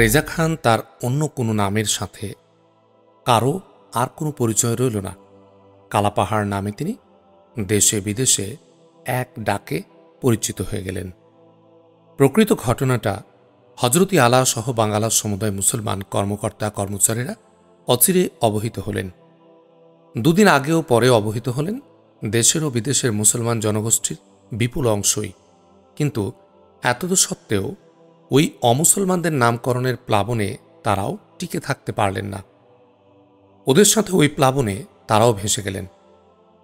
রেজা খান তার অন্য কোনো নামের সাথে কারো আর কোনো পরিচয় রইল না। কালাপাহাড় নামে তিনি দেশে বিদেশে এক ডাকে পরিচিত হয়ে গেলেন। প্রকৃত ঘটনাটা হজরতি আলা সহ বাঙ্গালা সমুদায় মুসলমান কর্মকর্তা কর্মচারীরা অচিরে অবহিত হলেন। দুদিন আগেও পরে অবহিত হলেন দেশের ও বিদেশের মুসলমান জনগোষ্ঠীর বিপুল অংশই। কিন্তু এতদ সত্ত্বেও ওই অমুসলমানদের নামকরণের প্লাবনে তারাও টিকে থাকতে পারলেন না। ওদের সাথে ওই প্লাবনে তারাও ভেসে গেলেন।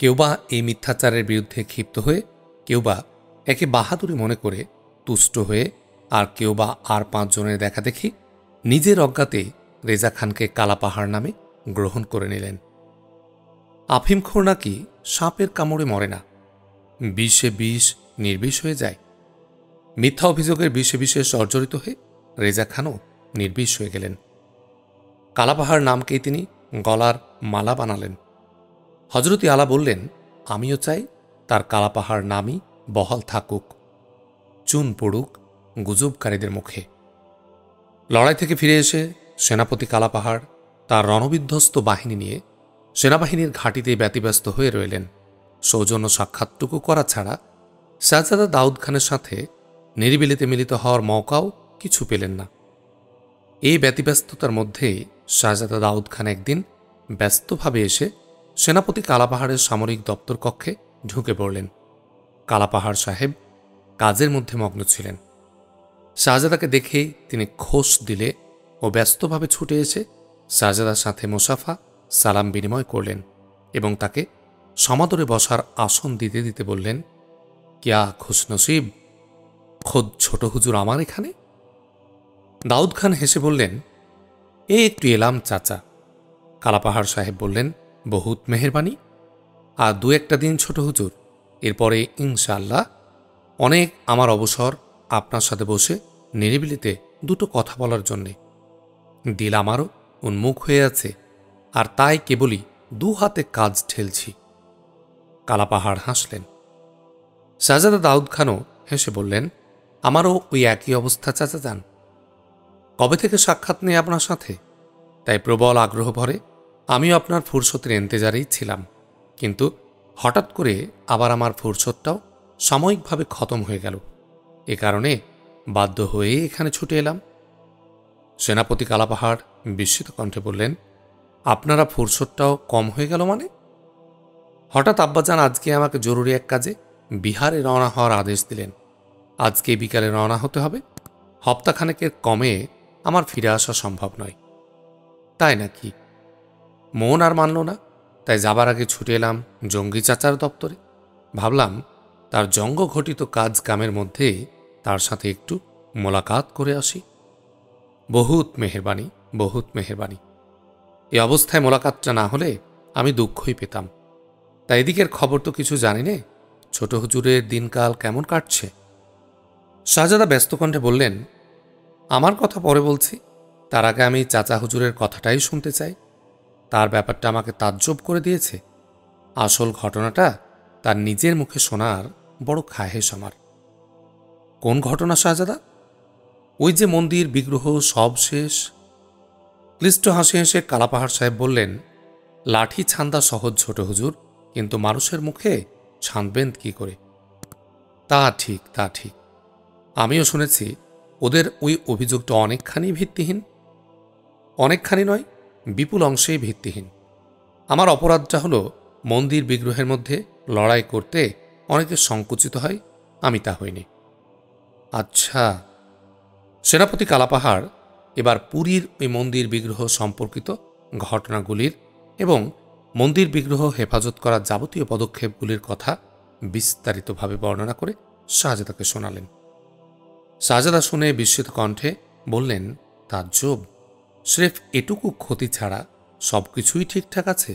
কেউ বা এই মিথ্যাচারের বিরুদ্ধে ক্ষিপ্ত হয়ে, কেউ বা একে বাহাদুরি মনে করে তুষ্ট হয়ে, আর কেউ বা আর 5 জনের দেখা দেখি নিজের অজ্ঞাতে রেজা খানকে কালাপাহাড় নামে গ্রহণ করে নিলেন। আফিমখোর নাকি সাপের কামড়ে মরে না, বিষে বিষ নির্বিষ হয়ে যায়। মিথ্যা অভিযোগের বিষে বিষে জর্জরিত হয়ে রেজা খানও নির্বিষ হয়ে গেলেন। কালাপাহাড় নামকেই তিনি গলার মালা বানালেন। হজরতি আলা বললেন, আমিও চাই তার কালাপাহাড় নামই বহাল থাকুক, চুন পড়ুক গুজবকারীদের মুখে। লড়াই থেকে ফিরে এসে সেনাপতি কালাপাহাড় তার রণবিধ্বস্ত বাহিনী নিয়ে সেনাবাহিনীর ঘাঁটিতে ব্যতিব্যস্ত হয়ে রইলেন। সৌজন্য সাক্ষাৎটুকু করা ছাড়া শাহজাদা দাউদ খানের সাথে নিরিবিলিতে মিলিত হওয়ার মৌকাও কিছু পেলেন না। এই ব্যতিব্যস্ততার মধ্যেই শাহজাদা দাউদ খান একদিন ব্যস্তভাবে এসে সেনাপতি কালাপাহাড়ের সামরিক দপ্তর কক্ষে ঢুকে পড়লেন। কালাপাহাড় সাহেব কাজের মধ্যে মগ্ন ছিলেন। শাহজাদাকে দেখে তিনি খোশ দিলে ও ব্যস্তভাবে ছুটে এসে শাহজাদার সাথে মোসাফা সালাম বিনিময় করলেন এবং তাকে সমাদরে বসার আসন দিতে দিতে বললেন, কিয়া খুশনসিব, খোদ ছোট হুজুর আমার এখানে। দাউদ খান হেসে বললেন, একটু এলাম চাচা। কালাপাহাড় সাহেব বললেন, বহুত মেহেরবানি, আর 2-1 দিন ছোট হুজুর, এরপরে ইনশাআল্লাহ অনেক আমার অবসর আপনার সাথে বসে নিরিবিলিতে 2টো কথা বলার জন্যে। দিল আমারও উন্মুখ হয়ে আছে, আর তাই কেবলই 2 হাতে কাজ ঠেলছি। কালাপাহাড় হাসলেন। শাহজাদা দাউদ খানও হেসে বললেন, আমারও ওই একই অবস্থা চাচা যান। কবে থেকে সাক্ষাৎ নেই আপনার সাথে, তাই প্রবল আগ্রহ ভরে আমিও আপনার ফুরসতের ইন্তেজারেই ছিলাম। কিন্তু হঠাৎ করে আবার আমার ফুরসতটাও সাময়িকভাবে খতম হয়ে গেল। এ কারণে বাধ্য হয়ে এখানে ছুটে এলাম। সেনাপতি কালাপাহাড় বিস্মিত কণ্ঠে বললেন, আপনারা ফুরসতটাও কম হয়ে গেল মানে? হঠাৎ আব্বাজান আজকে আমাকে জরুরি এক কাজে বিহারে রওনা হওয়ার আদেশ দিলেন। আজকে বিকালে রওনা হতে হবে। হপ্তাখানেকের কমে আমার ফিরে আসা সম্ভব নয়। তাই নাকি? মন আর মানল না, তাই যাবার আগে ছুটে এলাম জঙ্গি চাচার দপ্তরে। ভাবলাম তার জঙ্গ ঘটিত কাজ কামের মধ্যে তার সাথে একটু মোলাকাত করে আসি। বহুত মেহেরবানি, বহুত মেহেরবানি। এই অবস্থায় মোলাকাতটা না হলে আমি দুঃখই পেতাম। তাই এদিকের খবর তো কিছু জানি নে, ছোট হুজুরের দিনকাল কেমন কাটছে? শাহজাদা ব্যস্ত কণ্ঠে বললেন, আমার কথা পরে বলছি, তার আগে আমি চাচা হুজুরের কথাটাই শুনতে চাই। তার ব্যাপারটা আমাকে তাজ্জব করে দিয়েছে। আসল ঘটনাটা তার নিজের মুখে শোনার বড় খাহেশ আমার। কোন ঘটনা শাহজাদা? ওই যে মন্দির বিগ্রহ সব শেষ। ক্লিষ্ট হাসি হেসে কালাপাহাড় সাহেব বললেন, লাঠি ছান্দা সহজ ছোট হুজুর, কিন্তু মানুষের মুখে ছান্দবেন কি করে? তা ঠিক, তা ঠিক। আমিও শুনেছি ওদের ওই অভিযোগটা অনেকখানি ভিত্তিহীন। অনেকখানি নয়, বিপুল অংশেই ভিত্তিহীন। আমার অপরাধটা হলো মন্দির বিগ্রহের মধ্যে লড়াই করতে অনেকে সংকুচিত হয়, আমি তা হইনি। আচ্ছা। সেনাপতি কালাপাহাড় এবার পুরীর ওই মন্দির বিগ্রহ সম্পর্কিত ঘটনাগুলির এবং মন্দির বিগ্রহ হেফাজত করার যাবতীয় পদক্ষেপগুলির কথা বিস্তারিতভাবে বর্ণনা করে শাহজাদাকে শোনালেন। শাহজাদা শুনে বিস্মিত কণ্ঠে বললেন, তাজ্জব, স্রেফ এটুকু ক্ষতি ছাড়া সবকিছুই ঠিকঠাক আছে?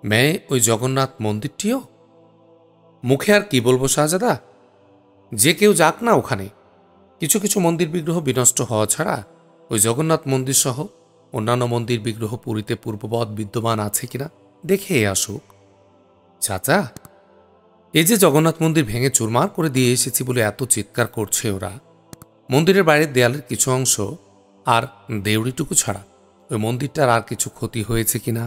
মেয়ে ওই জগন্নাথ মন্দিরটিও? মুখে আর কি বলবো শাহজাদা, যে কেউ যাক না ওখানে। কিছু কিছু মন্দির বিগ্রহ বিনষ্ট হওয়া ছাড়া ওই জগন্নাথ মন্দির সহ অন্যান্য মন্দির বিগ্রহ পুরীতে পূর্ববৎ বিদ্যমান আছে কিনা দেখে আসুক। চাচা, এই যে জগন্নাথ মন্দির ভেঙে চুরমার করে দিয়ে এসেছি বলে এত চিৎকার করছে ওরা, মন্দিরের বাইরের দেয়ালের কিছু অংশ আর দেউড়িটুকু ছাড়া ওই মন্দিরটার আর কিছু ক্ষতি হয়েছে কিনা,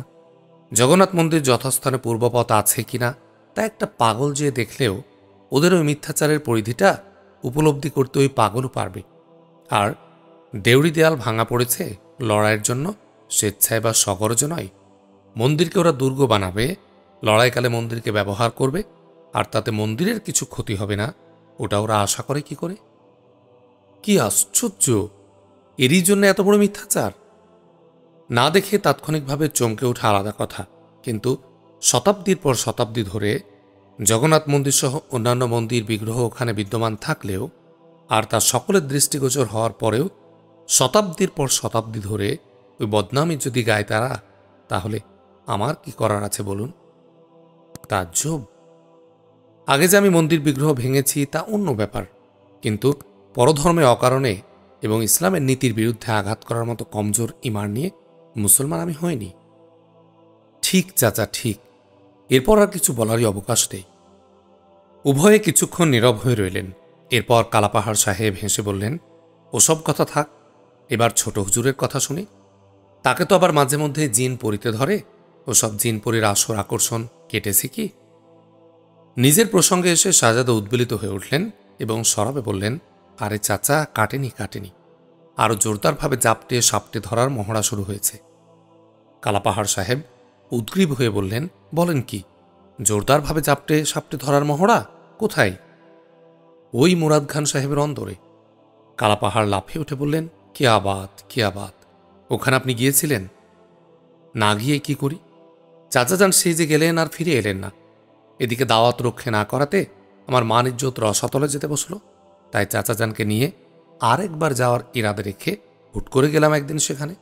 জগন্নাথ মন্দির যথাস্থানে পূর্বপথ আছে কিনা তা একটা পাগল যে দেখলেও ওদের ওই মিথ্যাচারের পরিধিটা উপলব্ধি করতে ওই পাগলও পারবে। আর দেউড়ি দেয়াল ভাঙা পড়েছে লড়াইয়ের জন্য, স্বেচ্ছায় বা সগরজ নয়। মন্দিরকে ওরা দুর্গ বানাবে, লড়াইকালে মন্দিরকে ব্যবহার করবে, আর তাতে মন্দিরের কিছু ক্ষতি হবে না, ওটা ওরা আশা করে কি করে? কি আশ্চর্য! এরই জন্য এত বড় মিথ্যাচার! না দেখে তাৎক্ষণিকভাবে চমকে ওঠা আলাদা কথা, কিন্তু শতাব্দীর পর শতাব্দী ধরে জগন্নাথ মন্দির সহ অন্যান্য মন্দির বিগ্রহ ওখানে বিদ্যমান থাকলেও, আর তা সকলের দৃষ্টিগোচর হওয়ার পরেও শতাব্দীর পর শতাব্দী ধরে ওই বদনামি যদি গায় তারা, তাহলে আমার কি করার আছে বলুন? তাজ্জব! আগে যে আমি মন্দির বিগ্রহ ভেঙেছি তা অন্য ব্যাপার, কিন্তু পরধর্মে অকারণে এবং ইসলামের নীতির বিরুদ্ধে আঘাত করার মতো কমজোর ইমান নিয়ে মুসলমান আমি হইনি। ঠিক চাচা, ঠিক। এরপর আর কিছু বলারই অবকাশ নেই। উভয়ে কিছুক্ষণ নীরব হয়ে রইলেন। এরপর কালাপাহাড় সাহেব হেসে বললেন, ওসব কথা থাক, এবার ছোট হুজুরের কথা শুনি। তাকে তো আবার মাঝে মধ্যে জিন পরিতে ধরে, ওসব জিন পরির আসর আকর্ষণ কেটেছে কি? নিজের প্রসঙ্গে এসে শাহজাদা উদ্বেলিত হয়ে উঠলেন এবং সরবে বললেন, আরে চাচা, কাটেনি কাটেনি, আরও জোরদারভাবে জাপটে সাপটে ধরার মহড়া শুরু হয়েছে। কালাপাহাড় সাহেব উদ্গ্রীব হয়ে বললেন, বলেন কি? জোরদারভাবে জাপটে সাপটে ধরার মহড়া কোথায়? ওই মুরাদ খান সাহেবের অন্দরে। কালাপাহাড় লাফিয়ে উঠে বললেন, কি আবাদ, কি আবাদ! ওখানে আপনি গিয়েছিলেন? না গিয়ে কি করি? চাচা যান সেই যে গেলেন আর ফিরে এলেন না। এদিকে দাওয়াত রক্ষে না করাতে আমার মান ইজ্জত রসাতলে যেতে বসল, তাই চাচা যানকে নিয়ে আরেকবার যাওয়ার ইরাদে রেখে হুট করে গেলাম একদিন সেখানে।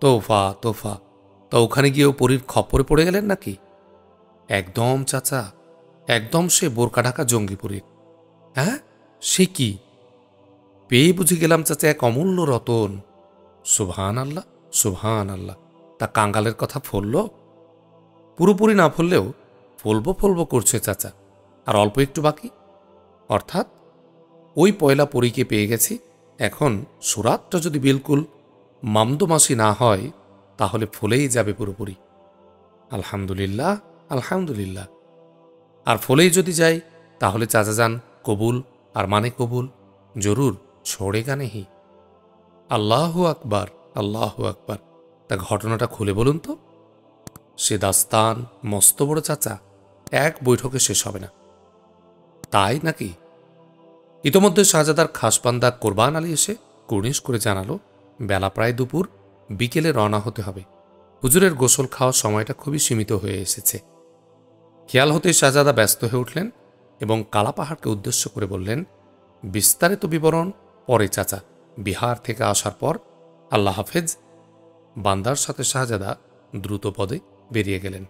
তোফা তোফা! তা ওখানে গিয়েও পরীর খপ্পরে পড়ে গেলেন নাকি? একদম চাচা, একদম সে বোরকা ঢাকা জঙ্গিপুরীর। হ্যাঁ, সে কি? পেয়ে বুঝে গেলাম চাচা এক অমূল্য রতন। সুবহান আল্লাহ, সুবহান আল্লাহ! তা কাঙ্গালের কথা ফলল? পুরোপুরি না ফললেও ফলবো ফলবো করছে চাচা, আর অল্প একটু বাকি। অর্থাৎ ওই পয়লা পরীকে পেয়ে গেছি, এখন সুরাতটা যদি বিলকুল মামদোমাসি না হয় তাহলে ফলেই যাবে পুরোপুরি। আলহামদুলিল্লাহ, আলহামদুলিল্লাহ। আর ফলেই যদি যাই তাহলে চাচা যান কবুল, আর মানে কবুল, জরুর ছোড়েগা নেহি। আল্লাহু আকবার, আল্লাহু আকবার! তা ঘটনাটা খুলে বলুন তো। সে দাস্তান মস্ত বড় চাচা, এক বৈঠকে শেষ হবে না। তাই নাকি? ইতোমধ্যে শাহজাদার খাসপান্দা কোরবান আলী এসে কুর্নিশ করে জানালো, বেলা প্রায় দুপুর, বিকেলে রওনা হতে হবে। হুজুরের গোসল খাওয়ার সময়টা খুবই সীমিত হয়ে এসেছে। খেয়াল হতেই শাহজাদা ব্যস্ত হয়ে উঠলেন এবং কালাপাহাড়কে উদ্দেশ্য করে বললেন, বিস্তারিত বিবরণ পরে চাচা, বিহার থেকে আসার পর। আল্লাহ হাফেজ। বান্দার সাথে শাহজাদা দ্রুত পদে বেরিয়ে গেলেন।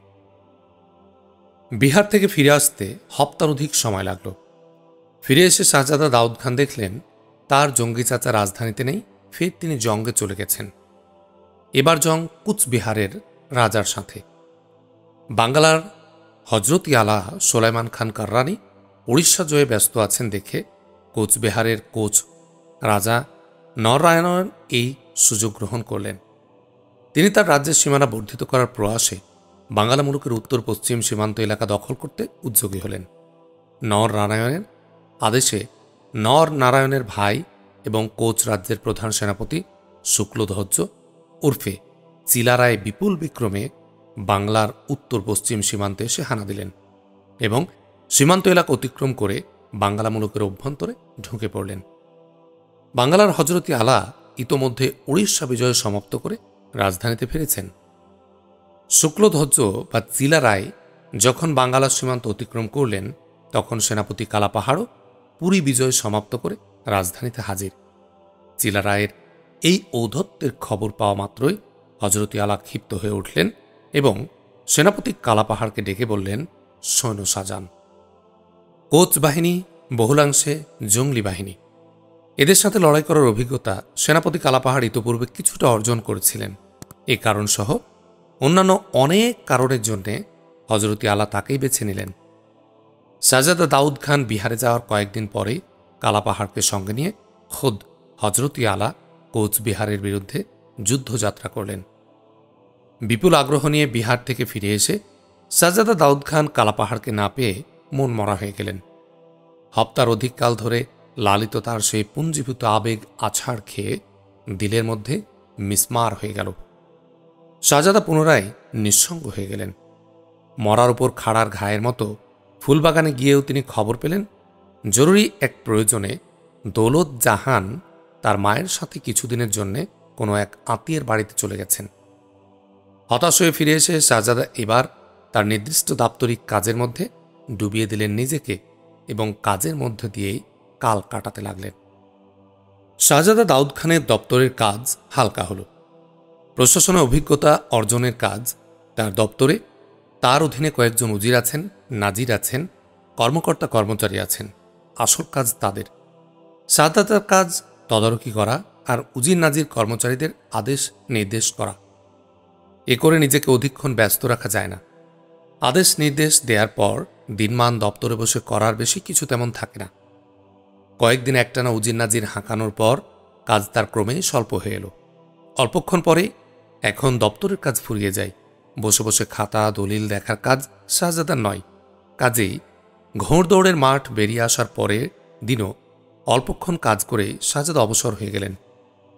বিহার থেকে ফিরে আসতে হপ্তার অধিক সময় লাগল। ফিরে এসে শাহজাদা দাউদ খান দেখলেন তার জঙ্গি চাচা রাজধানীতে নেই, ফের তিনি জঙ্গে চলে গেছেন। এবার জং কুচবিহারের রাজার সাথে। বাংলার হজরত আলা সোলাইমান খান কাররানি উড়িষ্যা জয়ে ব্যস্ত আছেন দেখে কোচবিহারের কোচ রাজা নরনারায়ণ এই সুযোগ গ্রহণ করলেন। তিনি তার রাজ্যের সীমানা বর্ধিত করার প্রয়াসে বাংলা মুলুকের উত্তর পশ্চিম সীমান্ত এলাকা দখল করতে উদ্যোগী হলেন। নরনারায়ণের আদেশে নরনারায়ণের ভাই এবং কোচ রাজ্যের প্রধান সেনাপতি শুক্লধ্বজ উর্ফে চিলারায় বিপুল বিক্রমে বাংলার উত্তর পশ্চিম সীমান্তে এসে হানা দিলেন এবং সীমান্ত এলাকা অতিক্রম করে বাংলা মুলুকের অভ্যন্তরে ঢুকে পড়লেন। বাংলার হজরতি আলা ইতোমধ্যে উড়িষ্যা বিজয় সমাপ্ত করে রাজধানীতে ফিরেছেন। শুক্লধ্বজ বা চিলারায় যখন বাংলার সীমান্ত অতিক্রম করলেন, তখন সেনাপতি কালাপাহাড়ও পুরী বিজয় সমাপ্ত করে রাজধানীতে হাজির। চিলারায়ের এই ঔদ্ধত্যের খবর পাওয়া মাত্রই হজরতি আলা ক্ষিপ্ত হয়ে উঠলেন এবং সেনাপতি কালাপাহাড়কে ডেকে বললেন, সৈন্য সাজান। কোচ বাহিনী বহুলাংশে জঙ্গলি বাহিনী, এদের সাথে লড়াই করার অভিজ্ঞতা সেনাপতি কালাপাহাড় ইতোপূর্বে কিছুটা অর্জন করেছিলেন। এ কারণসহ অন্যান্য অনেক কারণের জন্যে হজরতি আলা তাকেই বেছে নিলেন। শাহজাদা দাউদ খান বিহারে যাওয়ার কয়েকদিন পরেই কালাপাহাড়কে সঙ্গে নিয়ে খোদ হজরতি আলা কোচবিহারের বিরুদ্ধে যুদ্ধযাত্রা করলেন। বিপুল আগ্রহ নিয়ে বিহার থেকে ফিরে এসে শাহজাদা দাউদ খান কালাপাহাড়কে না পেয়ে মন মরা হয়ে গেলেন। হপ্তার অধিককাল ধরে লালিত তার সেই পুঞ্জীভূত আবেগ আছাড় খেয়ে দিলের মধ্যে মিসমার হয়ে গেল। শাহজাদা পুনরায় নিঃসঙ্গ হয়ে গেলেন। মরার উপর খাড়ার ঘায়ের মতো ফুলবাগানে গিয়েও তিনি খবর পেলেন জরুরি এক প্রয়োজনে দৌলত জাহান তার মায়ের সাথে কিছুদিনের জন্য কোনো এক আত্মীয়ের বাড়িতে চলে গেছেন। হতাশ হয়ে ফিরে এসে শাহজাদা এবার তার নির্দিষ্ট দাপ্তরিক কাজের মধ্যে ডুবিয়ে দিলেন নিজেকে এবং কাজের মধ্যে দিয়েই কাল কাটাতে লাগলেন। শাহজাদা দাউদ খানের দপ্তরের কাজ হালকা হল। প্রশাসনে অভিজ্ঞতা অর্জনের কাজ তার দপ্তরে। তার অধীনে কয়েকজন উজির আছেন, নাজির আছেন, কর্মকর্তা কর্মচারী আছেন। আসল কাজ তাদের। শাহজাদার কাজ তদারকি করা আর উজির নাজির কর্মচারীদের আদেশ নির্দেশ করা। এ করে নিজেকে অধিকক্ষণ ব্যস্ত রাখা যায় না। আদেশ নির্দেশ দেওয়ার পর দিনমান দপ্তরে বসে করার বেশি কিছু তেমন থাকে না। কয়েকদিন একটানা উজির নাজির হাঁকানোর পর কাজ তার ক্রমেই স্বল্প হয়ে এলো। অল্পক্ষণ পরে এখন দপ্তরের কাজ ফুরিয়ে যায়। বসে বসে খাতা দলিল দেখার কাজ শাহজাদার নয়। কাজেই ঘোড়দৌড়ের মাঠ বেরিয়ে আসার পরে দিনও অল্পক্ষণ কাজ করে শাহজাদা অবসর হয়ে গেলেন।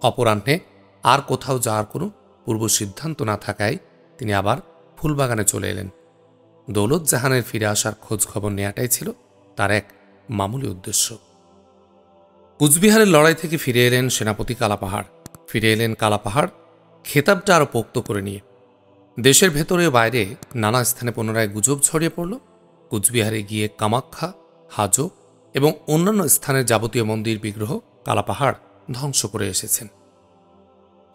অপরাহ্নে আর কোথাও যাওয়ার কোনো পূর্ব সিদ্ধান্ত না থাকায় তিনি আবার ফুলবাগানে চলে এলেন। দৌলত জাহানের ফিরে আসার খোঁজ খবর নেওয়াটাই ছিল তার এক মামুলি উদ্দেশ্য। কুচবিহারের লড়াই থেকে ফিরে এলেন সেনাপতি কালাপাহাড়। ফিরে এলেন কালাপাহাড় খেতাবটা আরও পোক্ত করে নিয়ে। দেশের ভেতরে বাইরে নানা স্থানে পুনরায় গুজব ছড়িয়ে পড়ল কুচবিহারে গিয়ে কামাখ্যা, হাজো এবং অন্যান্য স্থানের যাবতীয় মন্দির বিগ্রহ কালাপাহাড় ধ্বংস করে এসেছেন।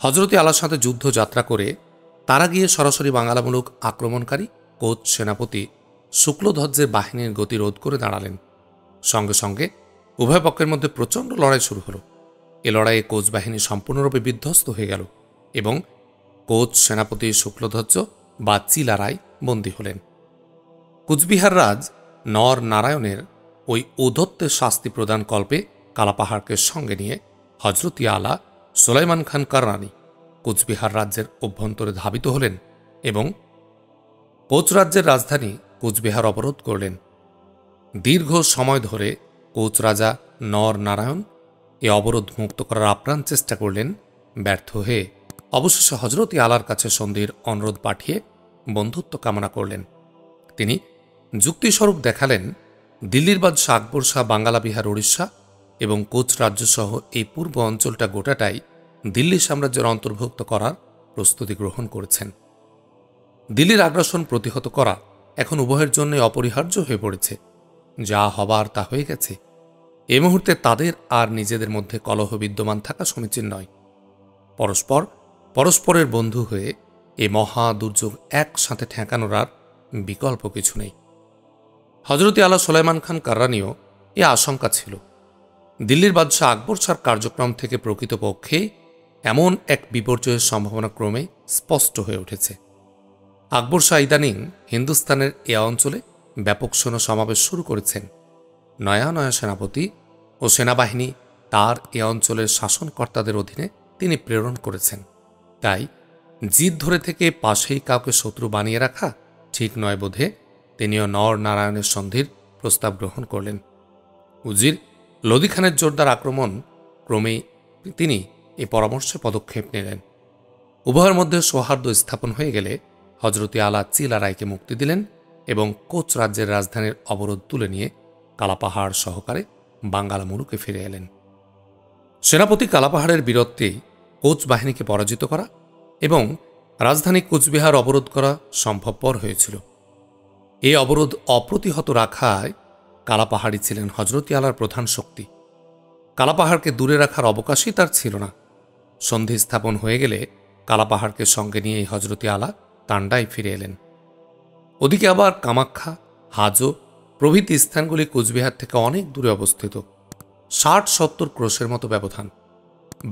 হজরতি আলার সাথে যুদ্ধ যাত্রা করে তারা গিয়ে সরাসরি বাঙালামূলক আক্রমণকারী কোচ সেনাপতি শুক্লধ্বজের বাহিনীর গতি রোধ করে দাঁড়ালেন। সঙ্গে সঙ্গে উভয় পক্ষের মধ্যে প্রচণ্ড লড়াই শুরু হল। এ লড়াইয়ে কোচ বাহিনী সম্পূর্ণরূপে বিধ্বস্ত হয়ে গেল এবং কোচ সেনাপতি শুক্লধ্বজ বা চিলারায় বন্দী হলেন। কুচবিহার রাজ নর নারায়ণের ওই ঔদ্ধত্যের শাস্তি প্রদান কল্পে কালাপাহাড়কে সঙ্গে নিয়ে হজরতি আলা সুলাইমান খান কাররানি কুচবিহার রাজ্যের অভ্যন্তরে ধাবিত হলেন এবং কোচ রাজ্যের রাজধানী কুচবিহার অবরোধ করলেন। দীর্ঘ সময় ধরে কোচ রাজা নর নারায়ণ এ অবরোধ মুক্ত করার আপ্রাণ চেষ্টা করলেন। ব্যর্থ হয়ে অবশেষে হজরতি আলার কাছে সন্ধির অনুরোধ পাঠিয়ে বন্ধুত্ব কামনা করলেন। তিনি যুক্তিস্বরূপ দেখালেন দিল্লির বাদশাহ আকবর শাহ বাঙ্গালা বিহার উড়িষ্যা এবং কোচ রাজ্যসহ এই পূর্ব অঞ্চলটা গোটাটাই দিল্লি সাম্রাজ্যের অন্তর্ভুক্ত করার প্রস্তুতি গ্রহণ করেছেন। দিল্লির আগ্রাসন প্রতিহত করা এখন উভয়ের জন্য অপরিহার্য হয়ে পড়েছে। যা হবার তা হয়ে গেছে। এ মুহূর্তে তাদের আর নিজেদের মধ্যে কলহ বিদ্যমান থাকা সমীচীন নয়। পরস্পরের বন্ধু হয়ে এ মহা দুর্যোগ একসাথে ঠেকানোর আর বিকল্প কিছু নেই। হজরতি আলা সুলাইমান খান কাররানিও এ আশঙ্কা ছিল। দিল্লির বাদশাহ আকবর শাহর কার্যক্রম থেকে প্রকৃতপক্ষে এমন এক বিপর্যয়ের সম্ভাবনা ক্রমে স্পষ্ট হয়ে উঠেছে। আকবর শাহ ইদানিং হিন্দুস্তানের এ অঞ্চলে ব্যাপক সৈন্য সমাবেশ শুরু করেছেন। নয়া নয়া সেনাপতি ও সেনাবাহিনী তার এ অঞ্চলের শাসনকর্তাদের অধীনে তিনি প্রেরণ করেছেন। তাই জিদ ধরে থেকে পাশেই কাউকে শত্রু বানিয়ে রাখা ঠিক নয় বোধে তিনিও নর নারায়ণের সন্ধির প্রস্তাব গ্রহণ করলেন। উজির লোদি খানের জোরদার আক্রমণ ক্রমেই তিনি এই পরামর্শে পদক্ষেপ নিলেন। উভয়ের মধ্যে সৌহার্দ্য স্থাপন হয়ে গেলে হজরতি আলা চিলারায়কে মুক্তি দিলেন এবং কোচ রাজ্যের রাজধানীর অবরোধ তুলে নিয়ে কালাপাহাড় সহকারে বাঙ্গালা মুলুকে ফিরে এলেন। সেনাপতি কালাপাহাড়ের বীরত্বেই কোচ বাহিনীকে পরাজিত করা এবং রাজধানী কোচবিহার অবরোধ করা সম্ভবপর হয়েছিল। এই অবরোধ অপ্রতিহত রাখায় কালাপাহাড়ই ছিলেন হজরতি আলার প্রধান শক্তি। কালাপাহাড়কে দূরে রাখার অবকাশই তার ছিল না। সন্ধি স্থাপন হয়ে গেলে কালাপাহাড়কে সঙ্গে নিয়ে হজরতি আলা তান্ডায় ফিরে এলেন। ওদিকে আবার কামাখ্যা, হাজো প্রভৃতি স্থানগুলি কোচবিহার থেকে অনেক দূরে অবস্থিত। ৬০-৭০ ক্রোশের মতো ব্যবধান।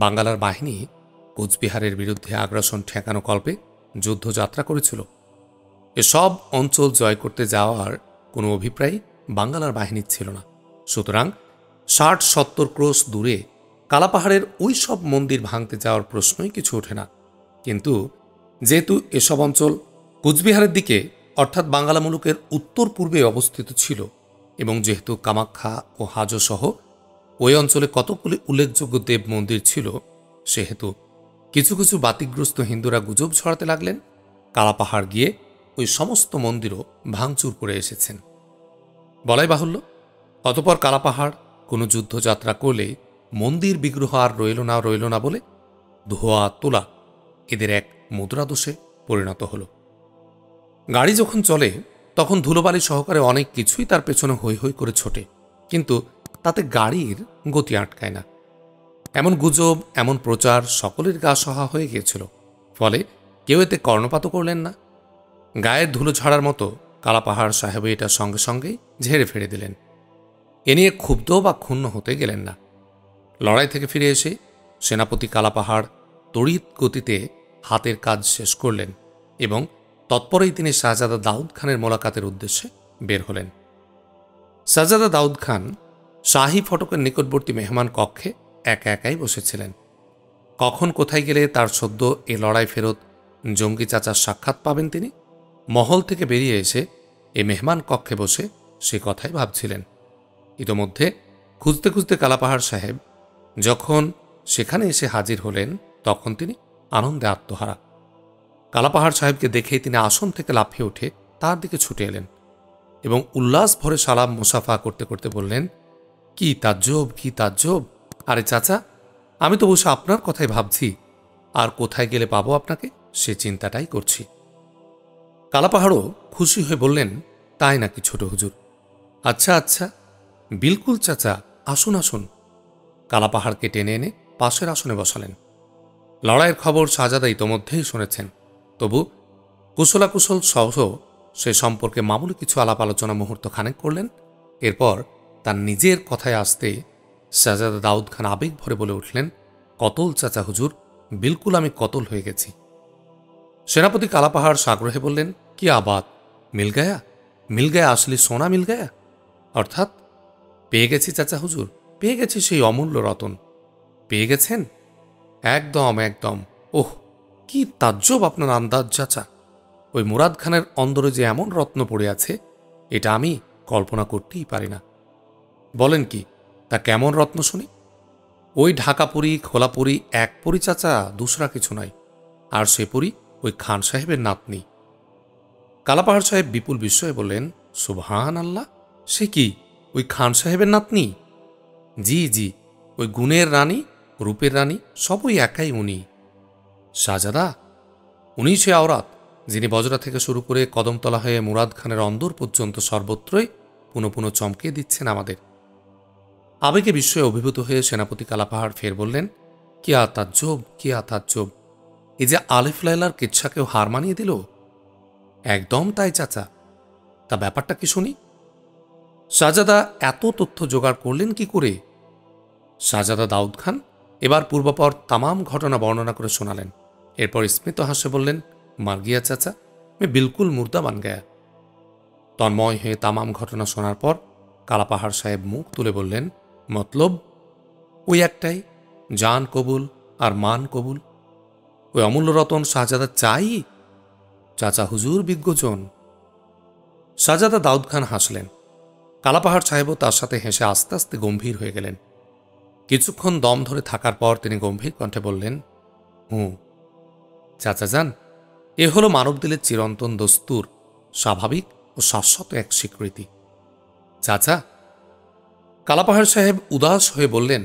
বাঙ্গালার বাহিনী কোচবিহারের বিরুদ্ধে আগ্রাসন ঠেকানো কল্পে যুদ্ধযাত্রা করেছিল। এসব অঞ্চল জয় করতে যাওয়ার কোনো অভিপ্রায় বাঙ্গালার বাহিনীর ছিল না। সুতরাং ৬০-৭০ ক্রোশ দূরে কালাপাহাড়ের ওই সব মন্দির ভাঙতে যাওয়ার প্রশ্নই কিছু ওঠে না। কিন্তু যেহেতু এসব অঞ্চল কুচবিহারের দিকে অর্থাৎ বাংলা মুলুকের উত্তর পূর্বে অবস্থিত ছিল এবং যেহেতু কামাখ্যা ও হাজো সহ ওই অঞ্চলে কতগুলি উল্লেখযোগ্য দেব মন্দির ছিল, সেহেতু কিছু কিছু বাতিগ্রস্ত হিন্দুরা গুজব ছড়াতে লাগলেন কালাপাহাড় গিয়ে ওই সমস্ত মন্দিরও ভাঙচুর করে এসেছেন। বলাই বাহুল্য, অতপর কালাপাহাড় কোনো যুদ্ধযাত্রা করলে মন্দির বিগ্রহ আর রইল না বলে ধোয়া তোলা এদের এক মুদ্রাদোষে পরিণত হল। গাড়ি যখন চলে তখন ধুলোবালি সহকারে অনেক কিছুই তার পেছনে হৈ হৈ করে ছোটে, কিন্তু তাতে গাড়ির গতি আটকায় না। এমন গুজব, এমন প্রচার সকলের গা সহা হয়ে গিয়েছিল। ফলে কেউ এতে কর্ণপাতও করলেন না। গায়ের ধুলো ঝাড়ার মতো কালাপাহাড় সাহেব এটা সঙ্গে সঙ্গেই ঝেড়ে ফেলে দিলেন। এ নিয়ে ক্ষুব্ধ বা ক্ষুণ্ণ হতে গেলেন না। লড়াই থেকে ফিরে এসে সেনাপতি কালাপাহাড় তড়িৎ গতিতে হাতের কাজ শেষ করলেন এবং তৎপরেই তিনি শাহজাদা দাউদ খানের মোলাকাতের উদ্দেশ্যে বের হলেন। শাহজাদা দাউদ খান শাহী ফটকের নিকটবর্তী মেহমান কক্ষে একা একাই বসেছিলেন। কখন কোথায় গেলে তার সদ্য এ লড়াই ফেরত জঙ্গি চাচার সাক্ষাৎ পাবেন তিনি মহল থেকে বেরিয়ে এসে এ মেহমান কক্ষে বসে সে কথাই ভাবছিলেন। ইতোমধ্যে খুঁজতে খুঁজতে কালাপাহাড় সাহেব যখন সেখানে এসে হাজির হলেন তখন তিনি আনন্দে আত্মহারা। কালাপাহাড় সাহেবকে দেখেই তিনি আসন থেকে লাফিয়ে উঠে তার দিকে ছুটে এলেন এবং উল্লাস ভরে সালাম মুসাফা করতে করতে বললেন, কি তাজ্জব, কি তাজ্জব! আরে চাচা, আমি তো বসে আপনার কথাই ভাবছি, আর কোথায় গেলে পাবো আপনাকে সে চিন্তাটাই করছি। কালাপাহাড়ও খুশি হয়ে বললেন, তাই নাকি ছোট হুজুর? আচ্ছা আচ্ছা, বিলকুল চাচা, আসুন আসুন। কালাপাহাড়কে টেনে এনে পাশের আসনে বসালেন। লড়াইয়ের খবর শাহজাদা ইতোমধ্যেই শুনেছেন, তবু কুশলাকুশল সহ সে সম্পর্কে মামুলি কিছু আলাপ আলোচনা মুহূর্ত খানেক করলেন। এরপর তার নিজের কথায় আসতে শাহজাদা দাউদ খান আবেগ ভরে বলে উঠলেন, কতল চাচা হুজুর, বিলকুল আমি কতল হয়ে গেছি। সেনাপতি কালাপাহাড় সাগ্রহে বললেন, কি আবাদ, মিল গায়া, মিল গায়া, আসলে সোনা মিল গায়া, অর্থাৎ পেয়ে গেছি চাচা হুজুর, পেয়ে গেছি সেই অমূল্য রতন। পেয়ে গেছেন? একদম একদম। ওহ, কি তাজ্জব আপনার আন্দাজ চাচা! ওই মুরাদ খানের অন্দরে যে এমন রত্ন পড়ে আছে এটা আমি কল্পনা করতেই পারি না। বলেন কি, তা কেমন রত্ন শুনি? ওই ঢাকাপুরি খোলাপুরি এক পুরি চাচা, দুসরা কিছু নয়। আর সে পুরি ওই খান সাহেবের নাতনি। কালাপাহাড় সাহেব বিপুল বিস্ময়ে বললেন, সুবহান আল্লাহ, সে কি ওই খান সাহেবের নাতনি? জি জি, ওই গুণের রানী, রূপের রানী, সবই একাই উনি। শাহজাদা, উনি সে আওরাত যিনি বজরা থেকে শুরু করে কদমতলা হয়ে মুরাদ খানের অন্দর পর্যন্ত সর্বত্রই পুনঃ পুনঃ চমকে দিচ্ছেন আমাদের। আবেগে বিস্ময়ে অভিভূত হয়ে সেনাপতি কালাপাহাড় ফের বললেন, কি আতাজ্জব, কি আতাজ্জব! এই যে আলিফ লাইলার কিচ্ছাকেও হার মানিয়ে দিল। একদম তাই চাচা। তা ব্যাপারটা কি শুনি? শাহজাদা এত তথ্য জোগাড় করলেন কি করে? শাহজাদা দাউদ খান এবার পূর্বপর তামাম ঘটনা বর্ণনা করে শোনালেন। এরপর স্মিত হাসে বললেন, মার গিয়া চাচা, মে বিলকুল মুর্দা বান গয়া। তন্ময় হয়ে তামাম ঘটনা শোনার পর কালাপাহাড় সাহেব মুখ তুলে বললেন, মতলব ওই একটাই, জান কবুল আর মান কবুল। ওই অমূল্য রতন শাহজাদা চাই? চাচা হুজুর বিজ্ঞজন। শাহজাদা দাউদ খান হাসলেন। কালাপাহাড় সাহেবও তার সাথে হেসে আস্তে আস্তে গম্ভীর হয়ে গেলেন। কিছুক্ষণ দম ধরে থাকার পর তিনি গম্ভীর কণ্ঠে বললেন, চাচা যান, এ হল মানবদিলের চিরন্তন দস্তুর, স্বাভাবিক ও শাশ্বত এক স্বীকৃতি। চাচা, কালাপাহাড় সাহেব উদাস হয়ে বললেন,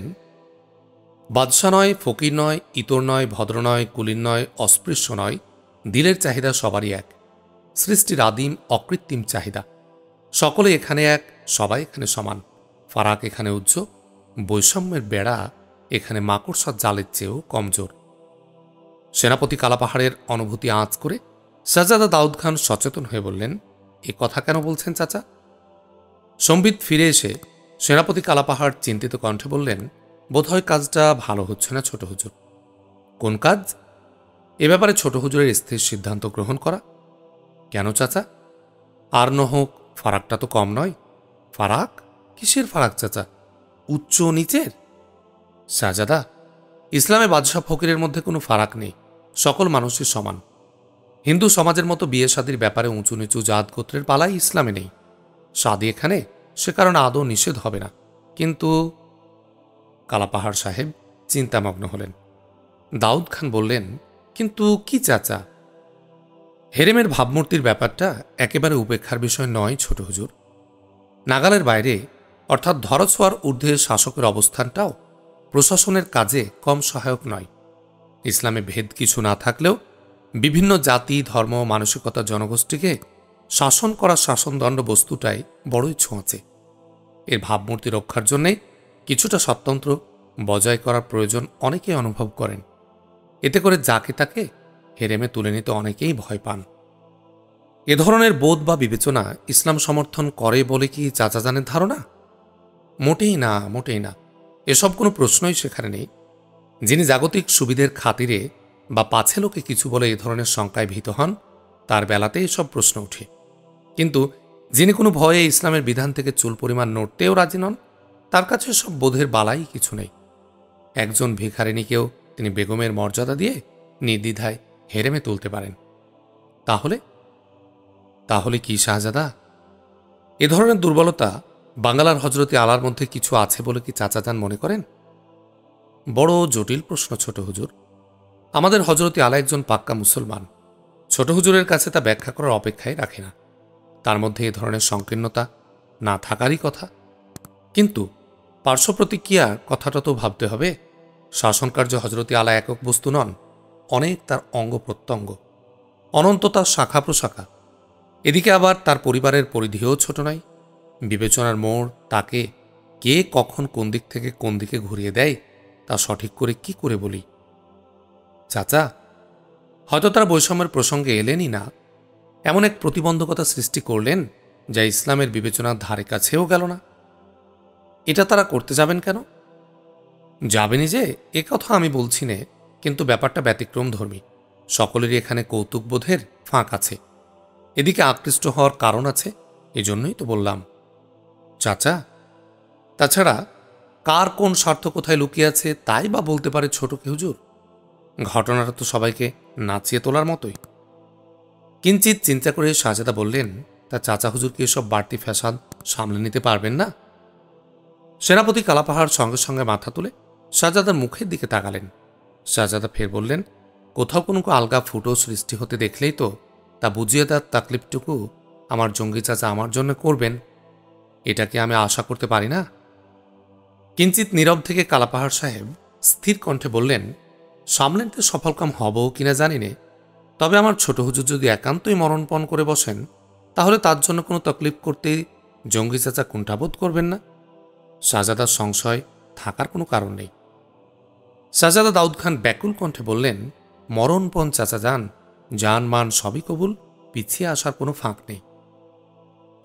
বাদশা নয়, ফকির নয়, ইতর নয়, ভদ্র নয়, কুলীন নয়, অস্পৃশ্য নয়, দিলের চাহিদা সবারই এক, সৃষ্টির আদিম অকৃত্রিম চাহিদা। সকলে এখানে এক, সবাই এখানে সমান। ফারাক এখানে উজ্জ্বল, বৈষম্যের বেড়া এখানে মাকড়সার জালের চেয়েও কমজোর। সেনাপতি কালাপাহাড়ের অনুভূতি আঁচ করে শাহজাদা দাউদ খান সচেতন হয়ে বললেন, এ কথা কেন বলছেন চাচা? সম্বিত ফিরে এসে সেনাপতি কালাপাহাড় চিন্তিত কণ্ঠে বললেন, বোধহয় কাজটা ভালো হচ্ছে না ছোট হুজুর। কোন কাজ? এ ব্যাপারে ছোট হুজুরের স্থির সিদ্ধান্ত গ্রহণ করা। কেন চাচা? আর ন হোক, ফারাকটা তো কম নয়। ফারাক? কিসের ফারাক চাচা? উচ্চ নিচের? শাহজাদা, ইসলামে বাদশাহ ফকিরের মধ্যে কোনো ফারাক নেই, সকল মানুষই সমান। হিন্দু সমাজের মতো বিয়ে শাদির ব্যাপারে উঁচু নিচু জাত গোত্রের পালাই ইসলামে নেই। শাদি এখানে সে কারণে আদৌ নিষেধ হবে না। কিন্তু কালাপাহাড় সাহেব চিন্তামগ্ন হলেন। দাউদ খান বললেন, কিন্তু কি চাচা? হেরেমের ভাবমূর্তির ব্যাপারটা একেবারে উপেক্ষার বিষয় নয় ছোট হুজুর। নাগালের বাইরে অর্থাৎ ধরছোঁয়ার ঊর্ধ্বে শাসকের অবস্থানটাও প্রশাসনের কাজে কম সহায়ক নয়। ইসলামে ভেদ কিছু না থাকলেও বিভিন্ন জাতি, ধর্ম, মানসিকতা জনগোষ্ঠীকে শাসন করা শাসনদণ্ড বস্তুটাই বড়ই ছোঁয়াচে। এর ভাবমূর্তি রক্ষার জন্যে কিছুটা স্বতন্ত্র বজায় করার প্রয়োজন অনেকেই অনুভব করেন। এতে করে যাকে তাকে হেরেমে তুলে নিতে অনেকেই ভয় পান। এ ধরনের বোধ বা বিবেচনা ইসলাম সমর্থন করে বলে কি চাচা জানের ধারণা? মোটেই না, মোটেই না। এসব কোনো প্রশ্নই সেখানে নেই। যিনি জাগতিক সুবিধের খাতিরে বা পাছে লোকে কিছু বলে এ ধরনের শঙ্কায় ভীত হন, তার বেলাতে এসব প্রশ্ন ওঠে। কিন্তু যিনি কোনো ভয়ে ইসলামের বিধান থেকে চুল পরিমাণ নড়তেও রাজি নন, তার কাছে সব বোধের বালাই কিছু নেই। একজন ভিখারিনীকেও তিনি বেগমের মর্যাদা দিয়ে নির্দ্বিধায় হেরেমে তুলতে পারেন। তাহলে তাহলে কি শাহজাদা, এ ধরনের দুর্বলতা বাঙ্গালার হজরতি আলার মধ্যে কিছু আছে বলে কি চাচা যান মনে করেন? বড় জটিল প্রশ্ন ছোট হুজুর। আমাদের হজরতি আলা একজন পাক্কা মুসলমান। ছোট হুজুরের কাছে তা ব্যাখ্যা করার অপেক্ষায় রাখে না। তার মধ্যে এ ধরনের সংকীর্ণতা না থাকারই কথা। কিন্তু পার্শ্ব প্রতিক্রিয়ার কথাটা তো ভাবতে হবে। শাসনকার্য হজরতি আলা একক বস্তু নন, অনেক তার অঙ্গ প্রত্যঙ্গ, অনন্ত তার শাখা প্রশাখা। এদিকে আবার তার পরিবারের পরিধিও ছোট নয়। বিবেচনার মোড় তাকে কে কখন কোন দিক থেকে কোন দিকে ঘুরিয়ে দেয় তা সঠিক করে কি করে বলি? চাচা, হয়তো তারা বৈষম্যের প্রসঙ্গে এলেনই না, এমন এক প্রতিবন্ধকতা সৃষ্টি করলেন যা ইসলামের বিবেচনার ধারে কাছেও গেল না। এটা তারা করতে যাবেন কেন? যাবেনই যে এ কথা আমি বলছি নে, কিন্তু ব্যাপারটা ব্যতিক্রম ধর্মী। সকলেরই এখানে কৌতুকবোধের ফাঁক আছে। এদিকে আকৃষ্ট হওয়ার কারণ আছে, এজন্যই তো বললাম। চাচা, তাছাড়া কার কোন স্বার্থ কোথায় লুকিয়ে আছে তাই বা বলতে পারে ছোট কি হুজুর? ঘটনাটা তো সবাইকে নাচিয়ে তোলার মতোই। কিঞ্চিত চিন্তা করে শাহজাদা বললেন, তা চাচা হুজুর কি এসব বাড়তি ফ্যাসাদ সামলে নিতে পারবেন না? সেনাপতি কালাপাহাড় সঙ্গে সঙ্গে মাথা তুলে শাহজাদার মুখের দিকে তাকালেন। শাহজাদা ফের বললেন, কোথাও কোনো আলগা ফুটো সৃষ্টি হতে দেখলেই তো তা বুঝিয়ে দেওয়ার তাকলিফটুকু আমার জঙ্গি চাচা আমার জন্য করবেন, এটা কি আমি আশা করতে পারি না? কিঞ্চিত নীরব থেকে কালাপাহাড় সাহেব স্থির কণ্ঠে বললেন, সামলে নিতে সফলকাম হব কিনা জানি নে, তবে আমার ছোট হুজুর যদি একান্তই মরণপণ করে বসেন, তাহলে তার জন্য কোনো তকলিফ করতে জঙ্গি চাচা কুণ্ঠাবোধ করবেন না। শাহজাদার সংশয় থাকার কোনো কারণ নেই। শাহজাদা দাউদ খান ব্যাকুল কণ্ঠে বললেন, মরণপণ চাচা যান, জান মান সবই কবুল, পিছিয়ে আসার কোনো ফাঁক নেই।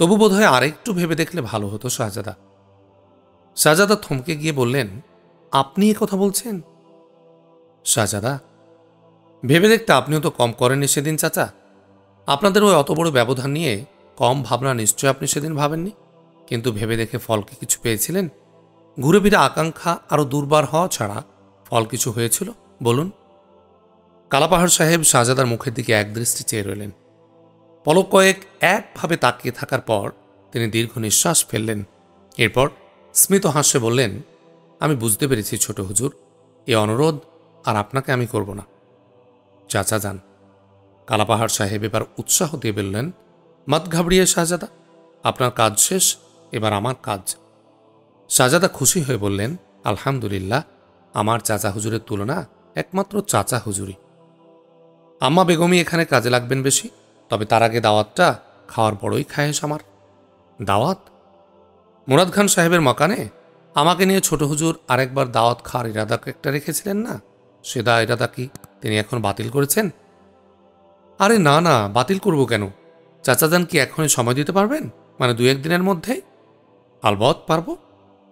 তবু বোধহয় আরেকটু ভেবে দেখলে ভালো হতো শাহজাদা। শাহজাদা থমকে গিয়ে বললেন, আপনি এ কথা বলছেন? শাহজাদা, ভেবে দেখতে আপনিও তো কম করেননি সেদিন চাচা। আপনাদের ওই অত বড় ব্যবধান নিয়ে কম ভাবনা নিশ্চয় আপনি সেদিন ভাবেননি। কিন্তু ভেবে দেখে ফল কি কিছু পেয়েছিলেন? ঘুরে ফিরে আকাঙ্ক্ষা আরও দুর্বার হওয়া ছাড়া ফল কিছু হয়েছিল বলুন? কালাপাহাড় সাহেব শাহজাদার মুখের দিকে একদৃষ্টি চেয়ে রইলেন। পলক কয়েক একভাবে তাকিয়ে থাকার পর তিনি দীর্ঘ নিঃশ্বাস ফেললেন। এরপর স্মিত হাস্যে বললেন, আমি বুঝতে পেরেছি ছোট হুজুর, এ অনুরোধ আর আপনাকে আমি করব না। চাচা যান। কালাপাহাড় সাহেব এবার উৎসাহ দিয়ে বললেন, মত ঘাবড়িয়ে শাহজাদা, আপনার কাজ শেষ, এবার আমার কাজ। শাহজাদা খুশি হয়ে বললেন, আলহামদুলিল্লাহ, আমার চাচা হুজুরের তুলনা একমাত্র চাচা হুজুরই। আম্মা বেগমই এখানে কাজে লাগবেন বেশি, তবে তার আগে দাওয়াতটা খাওয়ার বড়ই খায়েশ আমার। দাওয়াত? মুরাদ খান সাহেবের মকানে আমাকে নিয়ে ছোট হুজুর আরেকবার দাওয়াত খাওয়ার ইরাদা একটা রেখেছিলেন না? সে ইরাদা কি তিনি এখন বাতিল করেছেন? আরে না না, বাতিল করব কেন? চাচাজান কি এখনই সময় দিতে পারবেন? মানে 2-1 দিনের মধ্যেই? আলবৎ পারব।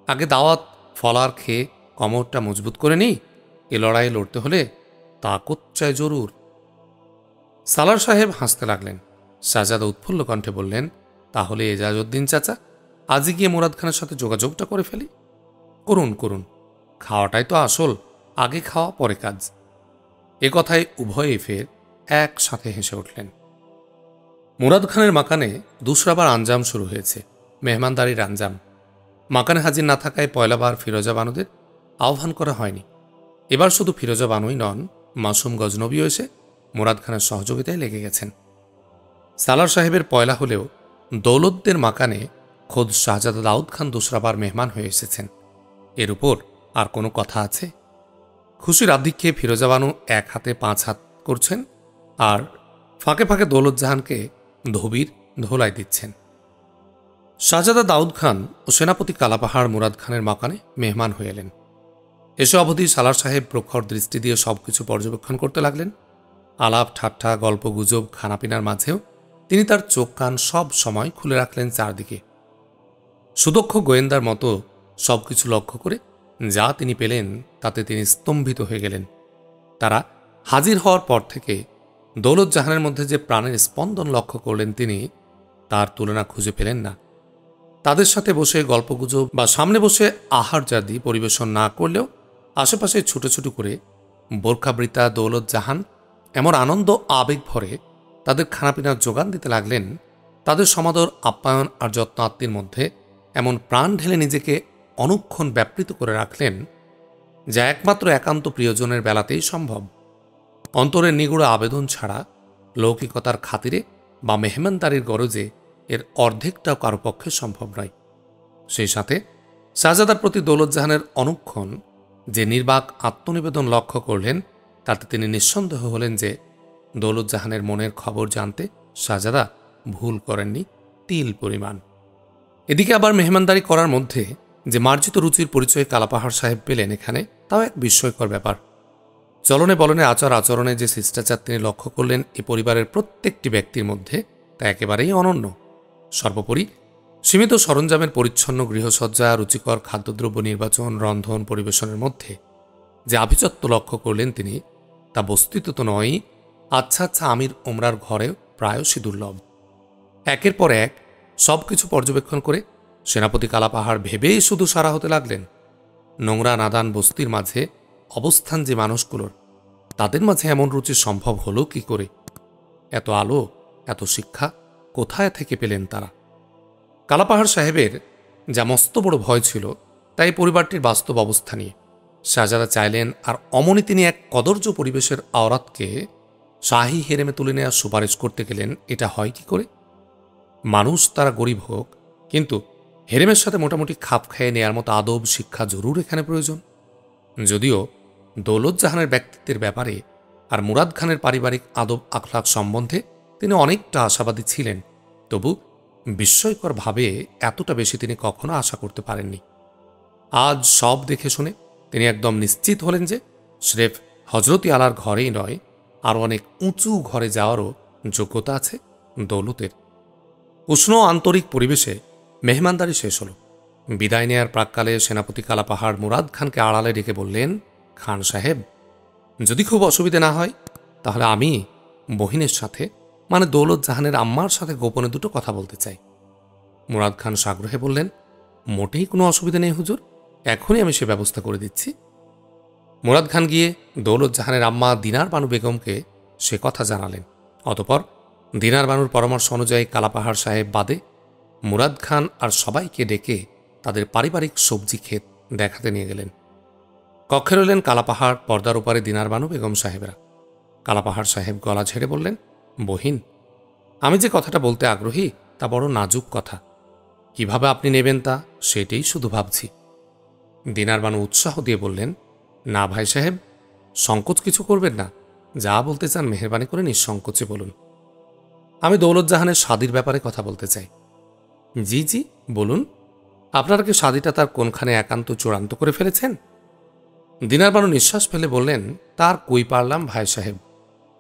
আগে দাওয়াত ফলার খেয়ে কমরটা মজবুত করে নিই। এ লড়াইয়ে লড়তে হলে তাকত চাই জরুর। সালার সাহেব হাসতে লাগলেন। শাহজাদা উৎফুল্ল কণ্ঠে বললেন, তাহলে এজাজউদ্দিন চাচা, আজই গিয়ে মুরাদ খানের সাথে যোগাযোগটা করে ফেলি। করুন করুন, খাওয়াটাই তো আসল, আগে খাওয়া পরে কাজ। এ কথায় উভয়ে ফের একসাথে হেসে উঠলেন। মুরাদ খানের মাকানে দুসরাবার আঞ্জাম শুরু হয়েছে, মেহমানদারির আঞ্জাম। মাকানে হাজির না থাকায় পয়লাবার ফিরোজা বানুদের আহ্বান করা হয়নি। এবার শুধু ফিরোজা বানুই নন, মাসুম গজনবীও এসে মুরাদ খানের সহযোগিতায় লেগে গেছেন। সালার সাহেবের পয়লা হলেও দৌলতদের মাকানে খোদ শাহজাদা দাউদ খান দুসরাবার মেহমান হয়ে এসেছেন। এর উপর আর কোনো কথা আছে? খুশির আধিক্যে ফিরোজা বানু এক হাতে 5 হাত করছেন আর ফাঁকে ফাঁকে দৌলত জাহানকে ধবির ধোলাই দিচ্ছেন। শাহজাদা দাউদ খান ও সেনাপতি কালাপাহাড় মুরাদ খানের মাকানে মেহমান হয়ে এলেন। এসে অবধি সালার সাহেব প্রখর দৃষ্টি দিয়ে সবকিছু পর্যবেক্ষণ করতে লাগলেন। আলাপ ঠাট্টা, গল্প গুজব, খানাপিনার মাঝেও তিনি তার চোখ কান সব সময় খুলে রাখলেন চারদিকে। সুদক্ষ গোয়েন্দার মতো সবকিছু লক্ষ্য করে যা তিনি পেলেন তাতে তিনি স্তম্ভিত হয়ে গেলেন। তারা হাজির হওয়ার পর থেকে দৌলত জাহানের মধ্যে যে প্রাণের স্পন্দন লক্ষ্য করলেন তিনি, তার তুলনা খুঁজে পেলেন না। তাদের সাথে বসে গল্পগুজব বা সামনে বসে আহারজাদি পরিবেশন না করলেও আশেপাশে ছুটোছুটি করে বোরখাবৃতা দৌলত জাহান এমন আনন্দ আবেগ ভরে তাদের খানাপিনার যোগান দিতে লাগলেন, তাদের সমাদর আপ্যায়ন আর যত্ন আত্মীর মধ্যে এমন প্রাণ ঢেলে নিজেকে অনুক্ষণ ব্যাপৃত করে রাখলেন, যা একমাত্র একান্ত প্রিয়জনের বেলাতেই সম্ভব। অন্তরের নিগুড় আবেদন ছাড়া লৌকিকতার খাতিরে বা মেহমানদারির গরজে এর অর্ধেকটাও কারো পক্ষে সম্ভব নয়। সেই সাথে শাহজাদার প্রতি দৌলত জাহানের অনুক্ষণ যে নির্বাক আত্মনিবেদন লক্ষ্য করলেন, তাতে তিনি নিঃসন্দেহ হলেন যে দৌলত জাহানের মনের খবর জানতে শাহজাদা ভুল করেননি তিল পরিমাণ। এদিকে আবার মেহমানদারি করার মধ্যে যে মার্জিত রুচির পরিচয় কালাপাহাড় সাহেব পেলেন এখানে, তাও এক বিস্ময়কর ব্যাপার। চলনে বলনে আচার আচরণে যে শিষ্টাচার তিনি লক্ষ্য করলেন এ পরিবারের প্রত্যেকটি ব্যক্তির মধ্যে, তা একেবারেই অনন্য। সর্বোপরি সীমিত সরঞ্জামের পরিচ্ছন্ন গৃহসজ্জা, রুচিকর খাদ্যদ্রব্য নির্বাচন, রন্ধন পরিবেশনের মধ্যে যে আভিজাত্য লক্ষ্য করলেন তিনি, তা বস্তুত নয়, আচ্ছা আচ্ছা আমির ওমরার ঘরেও প্রায়শই দুর্লভ। একের পর এক সব কিছু পর্যবেক্ষণ করে সেনাপতি কালাপাহাড় ভেবেই শুধু সারা হতে লাগলেন। নোংরা নাদান বস্তির মাঝে অবস্থান যে মানুষগুলোর, তাদের মাঝে এমন রুচি সম্ভব হলো কি করে? এত আলো, এত শিক্ষা কোথায় থেকে পেলেন তারা? কালাপাহাড় সাহেবের যা মস্ত বড় ভয় ছিল, তাই পরিবারটির বাস্তব অবস্থা নিয়ে শাহজাদা চাইলেন, আর অমনি তিনি এক কদর্য পরিবেশের আওরাতকে শাহী হেরেমে তুলে নেওয়ার সুপারিশ করতে গেলেন। এটা হয় কি করে? মানুষ তারা গরিব হোক, কিন্তু হেরেমের সাথে মোটামুটি খাপ খাইয়ে নেয়ার মতো আদব শিক্ষা জরুর এখানে প্রয়োজন। যদিও দৌলত জাহানের ব্যক্তিত্বের ব্যাপারে আর মুরাদ খানের পারিবারিক আদব আখলাক সম্বন্ধে তিনি অনেকটা আশাবাদী ছিলেন, তবু বিস্ময়করভাবে এতটা বেশি তিনি কখনো আশা করতে পারেননি। আজ সব দেখে শুনে তিনি একদম নিশ্চিত হলেন যে স্রেফ হজরতি আলার ঘরেই নয়, আরও অনেক উঁচু ঘরে যাওয়ারও যোগ্যতা আছে দৌলতের। উষ্ণ আন্তরিক পরিবেশে মেহমানদারি শেষ হল। বিদায় নেয়ার প্রাক্কালে সেনাপতি কালাপাহাড় মুরাদ খানকে আড়ালে ডেকে বললেন, খান সাহেব, যদি খুব অসুবিধে না হয় তাহলে আমি বহিনের সাথে, মানে দৌলত জাহানের আম্মার সাথে গোপনে দুটো কথা বলতে চাই। মুরাদ খান সাগ্রহে বললেন, মোটেই কোনো অসুবিধা নেই হুজুর, এখনই আমি সে ব্যবস্থা করে দিচ্ছি। মুরাদ খান গিয়ে দৌলত জাহানের আম্মা দিনার বানু বেগমকে সে কথা জানালেন। অতপর দিনার বানুর পরামর্শ অনুযায়ী কালাপাহাড় সাহেব বাদে মুরাদ খান আর সবাইকে ডেকে তাদের পারিবারিক সবজি ক্ষেত দেখাতে নিয়ে গেলেন। কক্ষে রইলেন কালাপাহাড়, পর্দার উপরে দিনার বানু বেগম সাহেবরা। কালাপাহাড় সাহেব গলা ঝেড়ে বললেন, বহিন, আমি যে কথাটা বলতে আগ্রহী তা বড় নাজুক কথা, কিভাবে আপনি নেবেন তা সেটাই শুধু ভাবছি। দিনার বানু উৎসাহ দিয়ে বললেন, না ভাই সাহেব, সংকোচ কিছু করবেন না, যা বলতে চান মেহরবানি করে নিঃসংকোচে বলুন। আমি দৌলত জাহানের শাদির ব্যাপারে কথা বলতে চাই। জি জি বলুন, আপনারা কি শাদিটা তার কোনখানে একান্ত চূড়ান্ত করে ফেলেছেন? দিনার বানু নিঃশ্বাস ফেলে বললেন, তার কই পারলাম ভাই সাহেব,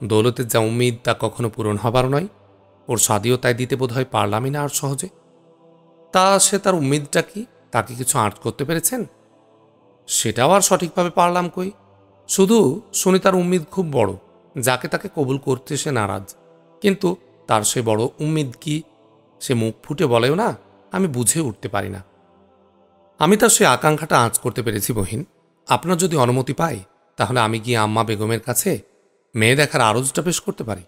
দৌলতের যা উম্মিদ তা কখনো পূরণ হবার নয়, ওর শাদিও তাই দিতে বোধ হয় পারলামই না আর সহজে। তা সে তার উম্মিদটা কি, তাকে কিছু আঁট করতে পেরেছেন? সেটাও আর সঠিকভাবে পারলাম কই, শুধু শুনি তার উম্মিদ খুব বড়, যাকে তাকে কবুল করতে সে নারাজ। কিন্তু তার সে বড় উম্মিদ কি সে মুখ ফুটে বলেও না, আমি বুঝে উঠতে পারি না। আমি তার সে আকাঙ্ক্ষাটা আঁচ করতে পেরেছি বহিন, আপনার যদি অনুমতি পাই তাহলে আমি গিয়ে আম্মা বেগমের কাছে মেয়ে দেখার আরজটা পেশ করতে পারি।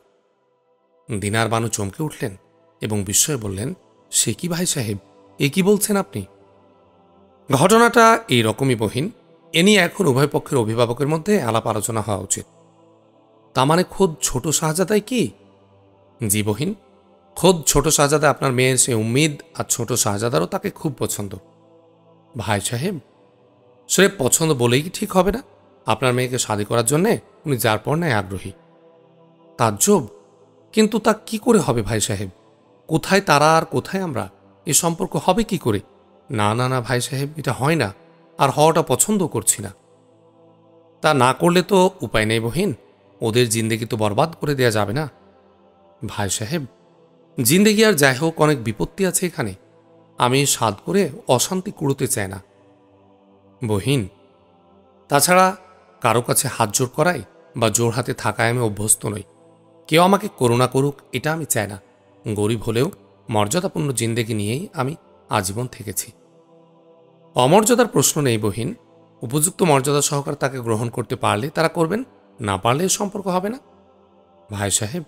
দিনার বানু চমকে উঠলেন এবং বিস্ময়ে বললেন, সে কি ভাই সাহেব, এ কি বলছেন আপনি? ঘটনাটা এই রকমই বহিন, এ নিয়ে এখন উভয় পক্ষের অভিভাবকের মধ্যে আলাপ আলোচনা হওয়া উচিত। তা মানে খোদ ছোট শাহজাদাই কি? জি বহিন, খোদ ছোট শাহজাদা আপনার মেয়ের সে উম্মিদ, আর ছোট শাহজাদারও তাকে খুব পছন্দ। ভাই সাহেব, সে পছন্দ বলেই কি ঠিক হবে না? আপনার মেয়েকে শাদী করার জন্যে উনি যার পর নেয় আগ্রহী। তাজ্জব, কিন্তু তা কি করে হবে ভাই সাহেব? কোথায় তারা আর কোথায় আমরা? এ সম্পর্ক হবে কি করে? না না না ভাই সাহেব, এটা হয় না, আর হওয়াটা পছন্দ করছি না। তা না করলে তো উপায় নেই বহিন, ওদের জিন্দেগি তো বরবাদ করে দেয়া যাবে না। ভাই সাহেব, জিন্দেগি আর যাই হোক, অনেক বিপত্তি আছে এখানে। আমি সাধ করে অশান্তি কুড়োতে চাই না বহিন। তাছাড়া কারো কাছে হাত জোর করাই বা জোর হাতে থাকায় আমি অভ্যস্ত নই। কেউ আমাকে করুণা করুক এটা আমি চাই না। গরিব হলেও মর্যাদাপূর্ণ জিন্দেগি নিয়েই আমি আজীবন থেকেছি। অমর্যাদার প্রশ্ন নেই বহিন, উপযুক্ত মর্যাদা সহকারে তাকে গ্রহণ করতে পারলে তারা করবেন, না পারলে সম্পর্ক হবে না। ভাই সাহেব,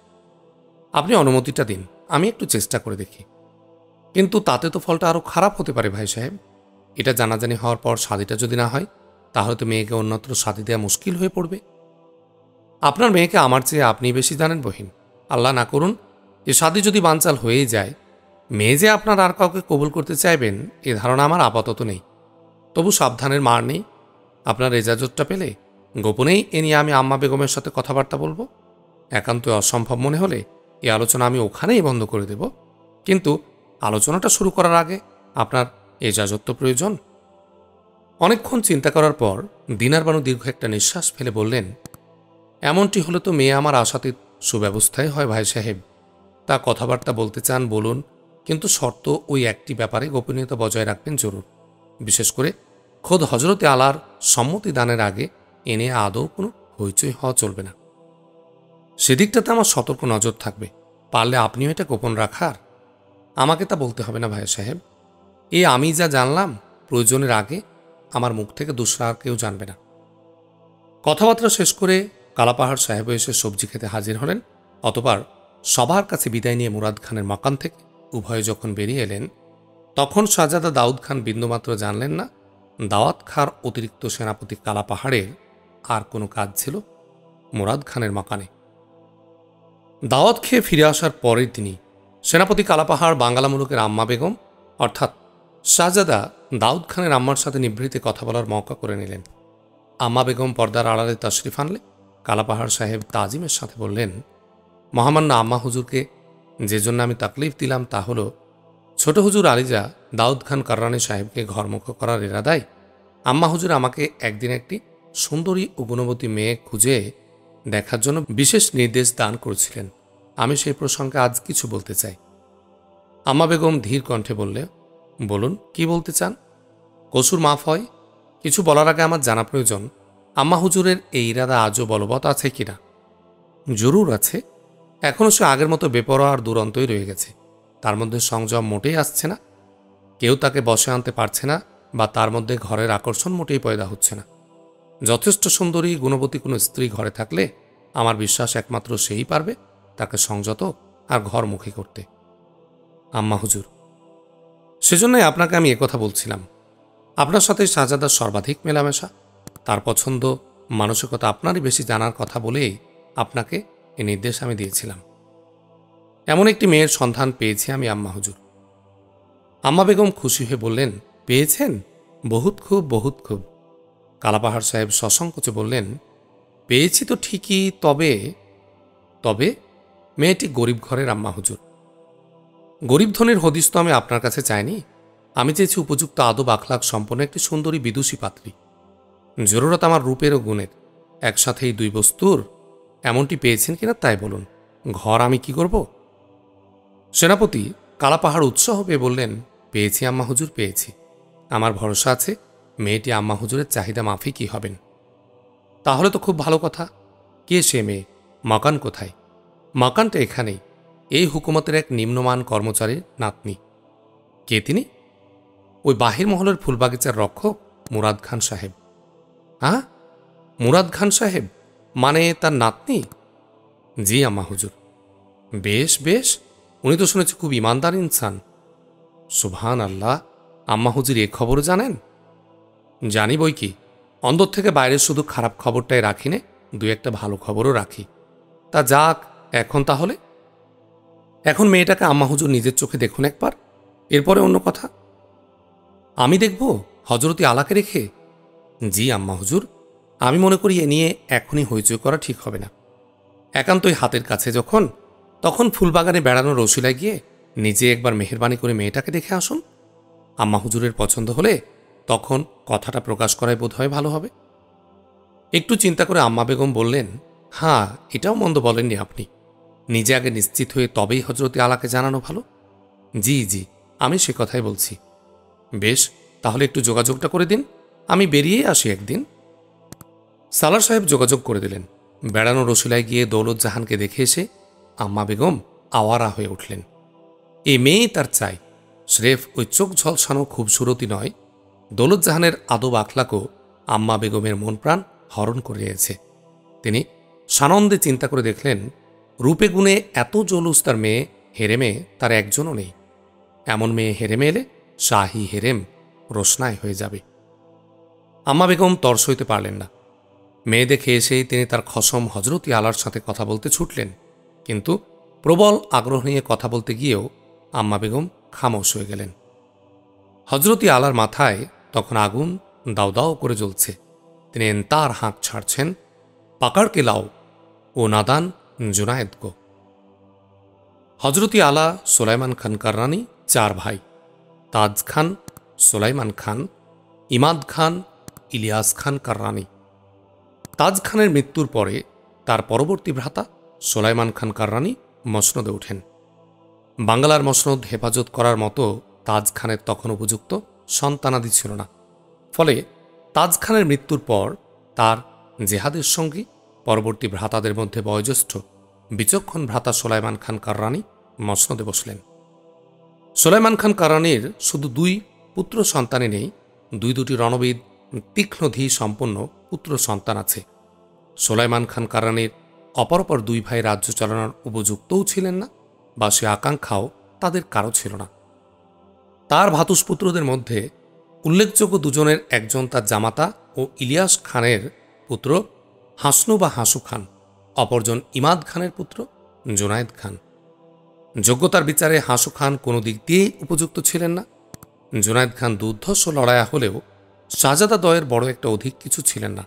আপনি অনুমতিটা দিন, আমি একটু চেষ্টা করে দেখি। কিন্তু তাতে তো ফলটা আরও খারাপ হতে পারে ভাই সাহেব। এটা জানাজানি হওয়ার পর শাদীটা যদি না হয়, তাহলে তো মেয়েকে অন্যত্র শাদী দেওয়া মুশকিল হয়ে পড়বে। আপনার মেয়েকে আমার চেয়ে আপনি বেশি জানেন বহিন। আল্লাহ না করুন এ শাদী যদি বানচাল হয়েই যায়, মেয়ে যে আপনার আর কাউকে কবুল করতে চাইবেন এ ধারণা আমার আপাতত নেই। তবু সাবধানের মার নেই। আপনার এজাজতটা পেলে গোপনেই এ নিয়ে আমি আম্মা বেগমের সাথে কথাবার্তা বলবো। একান্ত অসম্ভব মনে হলে এই আলোচনা আমি ওখানেই বন্ধ করে দেব। কিন্তু আলোচনাটা শুরু করার আগে আপনার এজাজত তো প্রয়োজন। অনেকক্ষণ চিন্তা করার পর দিনার বানু দীর্ঘ একটা নিঃশ্বাস ফেলে বললেন, এমনটি হলে তো মেয়ে আমার আশাতীত সুব্যবস্থাই হয় ভাই সাহেব। তা কথাবার্তা বলতে চান বলুন, কিন্তু শর্ত ওই একটি ব্যাপারে গোপনীয়তা বজায় রাখবেন জরুর। বিশেষ করে খোদ হজরতে আলার সম্মতি দানের আগে এনে আদৌ কোনো হইচই হওয়া চলবে না। সেদিকটাতে আমার সতর্ক নজর থাকবে। পারলে আপনিও এটা গোপন রাখার। আমাকে তা বলতে হবে না ভাই সাহেব। আমি যা জানলাম প্রয়োজনের আগে আমার মুখ থেকে দুসরা আর কেউ জানবে না। কথাবার্তা শেষ করে কালাপাহাড় সাহেব এসে সবজি খেতে হাজির হলেন। অতঃপর সবার কাছে বিদায় নিয়ে মুরাদ খানের মাকান থেকে উভয়ে যখন বেরিয়ে এলেন, তখন শাহজাদা দাউদ খান বিন্দুমাত্র জানলেন না দাওয়াত খার অতিরিক্ত সেনাপতি কালাপাহাড়ের আর কোনো কাজ ছিল মুরাদ খানের মাকানে। দাওয়াত খেয়ে ফিরে আসার পরের দিনই সেনাপতি কালাপাহাড় বাঙ্গালা মুলুকের আম্মা বেগম অর্থাৎ শাহজাদা দাউদ খানের আম্মার সাথে নিভৃতে কথা বলার মওকা করে নিলেন। আম্মা বেগম পর্দার আড়ালে তশরিফ আনলে কালাপাহাড় সাহেব তাজিমের সাথে বললেন, মহামান্য আম্মা হুজুরকে যে জন্য আমি তাকলিফ দিলাম তা হল ছোট হুজুর আলিজা দাউদ খান কাররানি সাহেবকে ঘরমুখ করার ইরাদায় আম্মা হুজুর আমাকে একদিন একটি সুন্দরী ও গুণবতী মেয়ে খুঁজে দেখার জন্য বিশেষ নির্দেশ দান করেছিলেন। আমি সেই প্রসঙ্গে আজ কিছু বলতে চাই। আম্মা বেগম ধীর কণ্ঠে বললে, বলুন, কি বলতে চান? কসুর মাফ হয়। কিছু বলার আগে আমার জানা প্রয়োজন, আম্মা হুজুরের এই ইরাদা আজও বলবৎ আছে কিনা? জরুর আছে। এখনও সে আগের মতো বেপরোয়া আর দুরন্তই রয়ে গেছে। তার মধ্যে সংযম মোটেই আসছে না। কেউ তাকে বশে আনতে পারছে না, বা তার মধ্যে ঘরের আকর্ষণ মোটেই পয়দা হচ্ছে না। যথেষ্ট সুন্দরী গুণবতী কোনো স্ত্রী ঘরে থাকলে আমার বিশ্বাস একমাত্র সেই পারবে তাকে সংযত আর ঘরমুখী করতে। আম্মা হুজুর, সেজন্যই আপনাকে আমি একথা বলছিলাম। আপনার সাথে শাহজাদার সর্বাধিক মেলামেশা, তার পছন্দ মানসিকতা আপনারই বেশি জানার কথা বলেই আপনাকে এই নির্দেশ আমি দিয়েছিলাম। এমন একটি মেয়ের সন্ধান পেয়েছি আমি আম্মা হুজুর। আম্মা বেগম খুশি হয়ে বললেন, পেয়েছেন? বহুত খুব, বহুত খুব। কালাপাহাড় সাহেব সসংকোচে বললেন, পেয়েছি তো ঠিকই, তবে তবে মেয়েটি গরিব ঘরের আম্মা হুজুর। গরিব ধনের হদিস তো আমি আপনার কাছে চাইনি। আমি চেয়েছি উপযুক্ত আদব আখলাক সম্পন্ন একটি সুন্দরী বিদুষী পাত্রী। জরুরত আমার রূপের ও গুণের, একসাথেই দুই বস্তুর। এমনটি পেয়েছেন কিনা তাই বলুন। ঘর আমি কি করব? সেনাপতি কালাপাহাড় উৎসাহ পেয়ে বললেন, পেয়েছি আম্মা হুজুর, পেয়েছি। আমার ভরসা আছে মেয়েটি আম্মা হুজুরের চাহিদা মাফিকই হবেন। তাহলে তো খুব ভালো কথা। কে সে মেয়ে? মাকান কোথায়? মাকানটা এখানেই, এই হুকুমতের এক নিম্নমান কর্মচারীর নাতনি। কে তিনি? ওই বাহির মহলের ফুলবাগিচার রক্ষক মুরাদ খান সাহেব। হ্যাঁ, মুরাদ খান সাহেব মানে তার নাতনি? জি আম্মা হুজুর। বেশ বেশ, উনি তো শুনেছি খুব ইমানদার ইনসান। সুবহান আল্লাহ, আম্মা হুজুর এ খবরও জানেন? জানি বই কি, অন্দর থেকে বাইরে শুধু খারাপ খবরটাই রাখি নে, দু একটা ভালো খবরও রাখি। তা যাক, এখন তাহলে এখন মেয়েটাকে আম্মা হুজুর নিজের চোখে দেখুন একবার, এরপরে অন্য কথা। আমি দেখব হজরতি আলাকে রেখে? জি আম্মা হুজুর, আমি মনে করি এ নিয়ে এখনই হইচই করা ঠিক হবে না। একান্তই হাতের কাছে যখন, তখন ফুলবাগানে বেড়ানোর রসিলায় গিয়ে নিজে একবার মেহেরবানি করে মেয়েটাকে দেখে আসুন। আম্মা হুজুরের পছন্দ হলে তখন কথাটা প্রকাশ করাই বোধ হয় ভালো হবে। একটু চিন্তা করে আম্মা বেগম বললেন, হ্যাঁ, এটাও মন্দ বলেননি আপনি। নিজে আগে নিশ্চিত হয়ে তবেই হজরতি আলাকে জানানো ভালো। জি জি, আমি সে কথাই বলছি। বেশ, তাহলে একটু যোগাযোগটা করে দিন, আমি বেরিয়ে আসি একদিন। সালার সাহেব যোগাযোগ করে দিলেন। বেড়ানো রসুলায় গিয়ে দৌলত জাহানকে দেখে এসে আম্মা বেগম আওয়ারা হয়ে উঠলেন। এ মেয়েই তার চাই। স্রেফ ওই চোখ ঝলসানো খুবসুরতি নয়, দৌলত জাহানের আদব আখলাকও আম্মা বেগমের মন প্রাণ হরণ করে নিয়েছে। তিনি সানন্দে চিন্তা করে দেখলেন, রূপে গুণে এত জলুস তার মেয়ে হেরেমে তার একজনও নেই। এমন মেয়ে হেরেমে এলে শাহী হেরেম রোশনায় হয়ে যাবে। আম্মা বেগম তর সইতে পারলেন না। মেয়ে দেখে এসেই তিনি তার খসম হজরতি আলার সাথে কথা বলতে ছুটলেন, কিন্তু প্রবল আগ্রহ নিয়ে কথা বলতে গিয়েও আম্মা বেগম খামোশ হয়ে গেলেন। হজরতি আলার মাথায় তখন আগুন দাও দাও করে জ্বলছে। তিনি তার হাঁক ছাড়ছেন, পাকাড়কে লাও ও নাদান জুনায়েদ গো। হজরতি আলা সোলাইমান খান কাররানি 4 ভাই, তাজ খান, সোলাইমান খান, ইমাদ খান, ইলিয়াস খান কাররানি। তাজ খানের মৃত্যুর পরে তার পরবর্তী ভ্রাতা সোলাইমান খান কাররানি মসনদে ওঠেন। বাংলার মসনদ হেফাজত করার মতো তাজ খানের তখন উপযুক্ত সন্তানাদি ছিল না। ফলে তাজ খানের মৃত্যুর পর তার জেহাদের সঙ্গী পরবর্তী ভ্রাতাদের মধ্যে বয়োজ্যেষ্ঠ বিচক্ষণ ভ্রাতা সোলাইমান খান কাররানি মসনদে বসলেন। সোলাইমান খান কাররানির শুধু 2 পুত্র সন্তানই নেই, 2 রণবিদ তীক্ষ্ণধী সম্পন্ন পুত্র সন্তান আছে। সোলাইমান খান কাররানির অপরপর 2 ভাই রাজ্য চালানোর উপযুক্তও ছিলেন না, বা সে আকাঙ্ক্ষাও তাদের কারো ছিল না। তার ভ্রাতুষ্পুত্রদের মধ্যে উল্লেখযোগ্য 2 জনের একজন তার জামাতা ও ইলিয়াস খানের পুত্র হাসনু বা হাসু খান, অপরজন ইমাদ খানের পুত্র জুনায়েদ খান। যোগ্যতার বিচারে হাসু খান কোনো দিক দিয়েই উপযুক্ত ছিলেন না। জুনায়েদ খান দুর্ধর্ষ লড়াইয়া হলেও শাহজাদাদ্বয়ের বড় একটা অধিক কিছু ছিলেন না।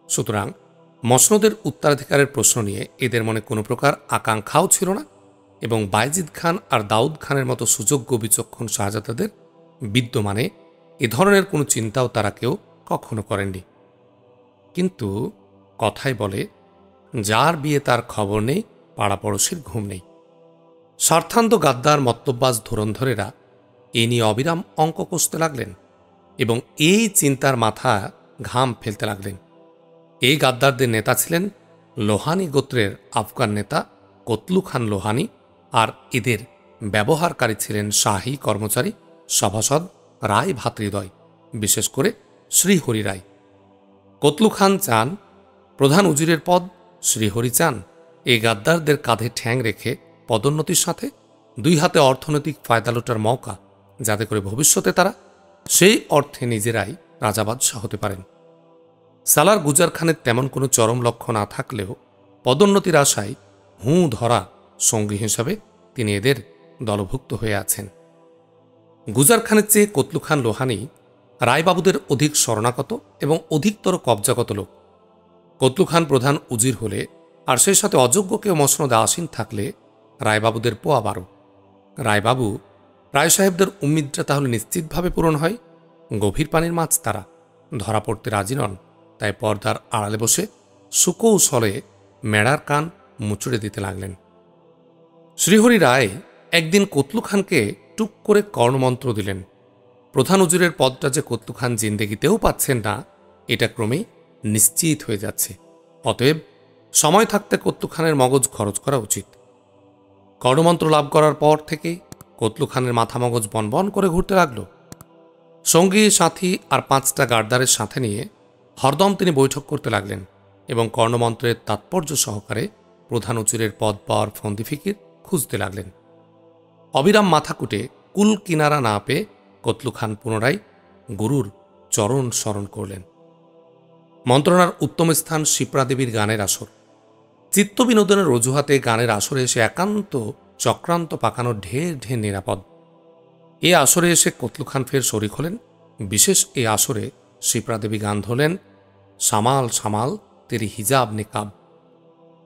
সুতরাং মসনদের উত্তরাধিকারের প্রশ্ন নিয়ে এদের মনে কোনো প্রকার আকাঙ্ক্ষাও ছিল না, এবং বায়েজিদ খান আর দাউদ খানের মতো সুযোগ্য বিচক্ষণ শাহজাদাদের বিদ্যমানে এ ধরনের কোনো চিন্তাও তারা কেউ কখনো করেননি। কিন্তু কথাই বলে, যার বিয়ে তার খবর নেই, পাড়াপড়শির ঘুম নেই। স্বার্থান্ত গাদ্দার মত্তব্বাজ ধুরন্ধরেরা এ নিয়ে অবিরাম অঙ্ক কষতে লাগলেন এবং এই চিন্তার মাথা ঘাম ফেলতে লাগলেন। এই গাদ্দারদের নেতা ছিলেন লোহানি গোত্রের আফগান নেতা কতলু খান লোহানি, আর এদের ব্যবহারকারী ছিলেন শাহী কর্মচারী সভাসদ রায় ভাতৃদ্বয়, বিশেষ করে শ্রীহরি রায়। কতলু খান চান প্রধান উজিরের পদ, শ্রীহরি চান এই গাদ্দারদের কাঁধে ঠ্যাং রেখে পদোন্নতির সাথে 2 হাতে অর্থনৈতিক ফায়দা লোটার মৌকা, যাতে করে ভবিষ্যতে তারা সেই অর্থে নিজেরাই রাজাবাদশাহ হতে পারেন। সালার গুজার খানের তেমন কোনো চরম লক্ষ্য না থাকলেও পদোন্নতির আশায় হুঁ ধরা সঙ্গী হিসাবে তিনি এদের দলভুক্ত হয়ে আছেন। গুজার খানের চেয়ে কতলু খান লোহানি রায়বাবুদের অধিক শরণাগত এবং অধিকতর কবজাগত লোক। কতলু খান প্রধান উজির হলে আর সেই সাথে অযোগ্য কেউ মসনদে আসীন থাকলে রায়বাবুদের পোয়া 12। রায়বাবু রায় সাহেবদের উম্মিদটা তাহলে নিশ্চিতভাবে পূরণ হয়। গভীর পানির মাছ তারা, ধরা পড়তে রাজি নন, তাই পর্দার আড়ালে বসে সুকৌশলে মেড়ার কান মুচড়ে দিতে লাগলেন। শ্রীহরি রায় একদিন কতলু খানকে টুক করে কর্ণমন্ত্র দিলেন। প্রধান উজিরের পদটা যে কতলু খান জিন্দেগিতেও পাচ্ছেন না, এটা ক্রমেই নিশ্চিত হয়ে যাচ্ছে। অতএব সময় থাকতে কতলু খানের মগজ খরচ করা উচিত। কর্ণমন্ত্র লাভ করার পর থেকে কতলু খানের মাথা মগজ বনবন করে ঘুরতে লাগল। সঙ্গী সাথী আর 5টা গার্দারের সাথে নিয়ে হরদম তিনি বৈঠক করতে লাগলেন এবং কর্ণমন্ত্রের তাৎপর্য সহকারে প্রধান উজিরের পদ পাওয়ার ফন্দি ফিকির খুঁজতে লাগলেন। অবিরাম মাথাকুটে কুল কিনারা না পেয়ে কতলু খান পুনরায় গুরুর চরণ স্মরণ করলেন। মন্ত্রণার উত্তম স্থান শিপ্রা দেবীর গানের আসর। চিত্ত বিনোদনের অজুহাতে গানের আসরে এসে একান্ত চক্রান্ত পাকানো ঢের ঢের নিরাপদ। এ আসরে এসে কতলু খান ফের শরিক হলেন। বিশেষ এ আসরে শিপ্রা দেবী গান ধরলেন সামাল সামাল তেরি হিজাব নিকাব।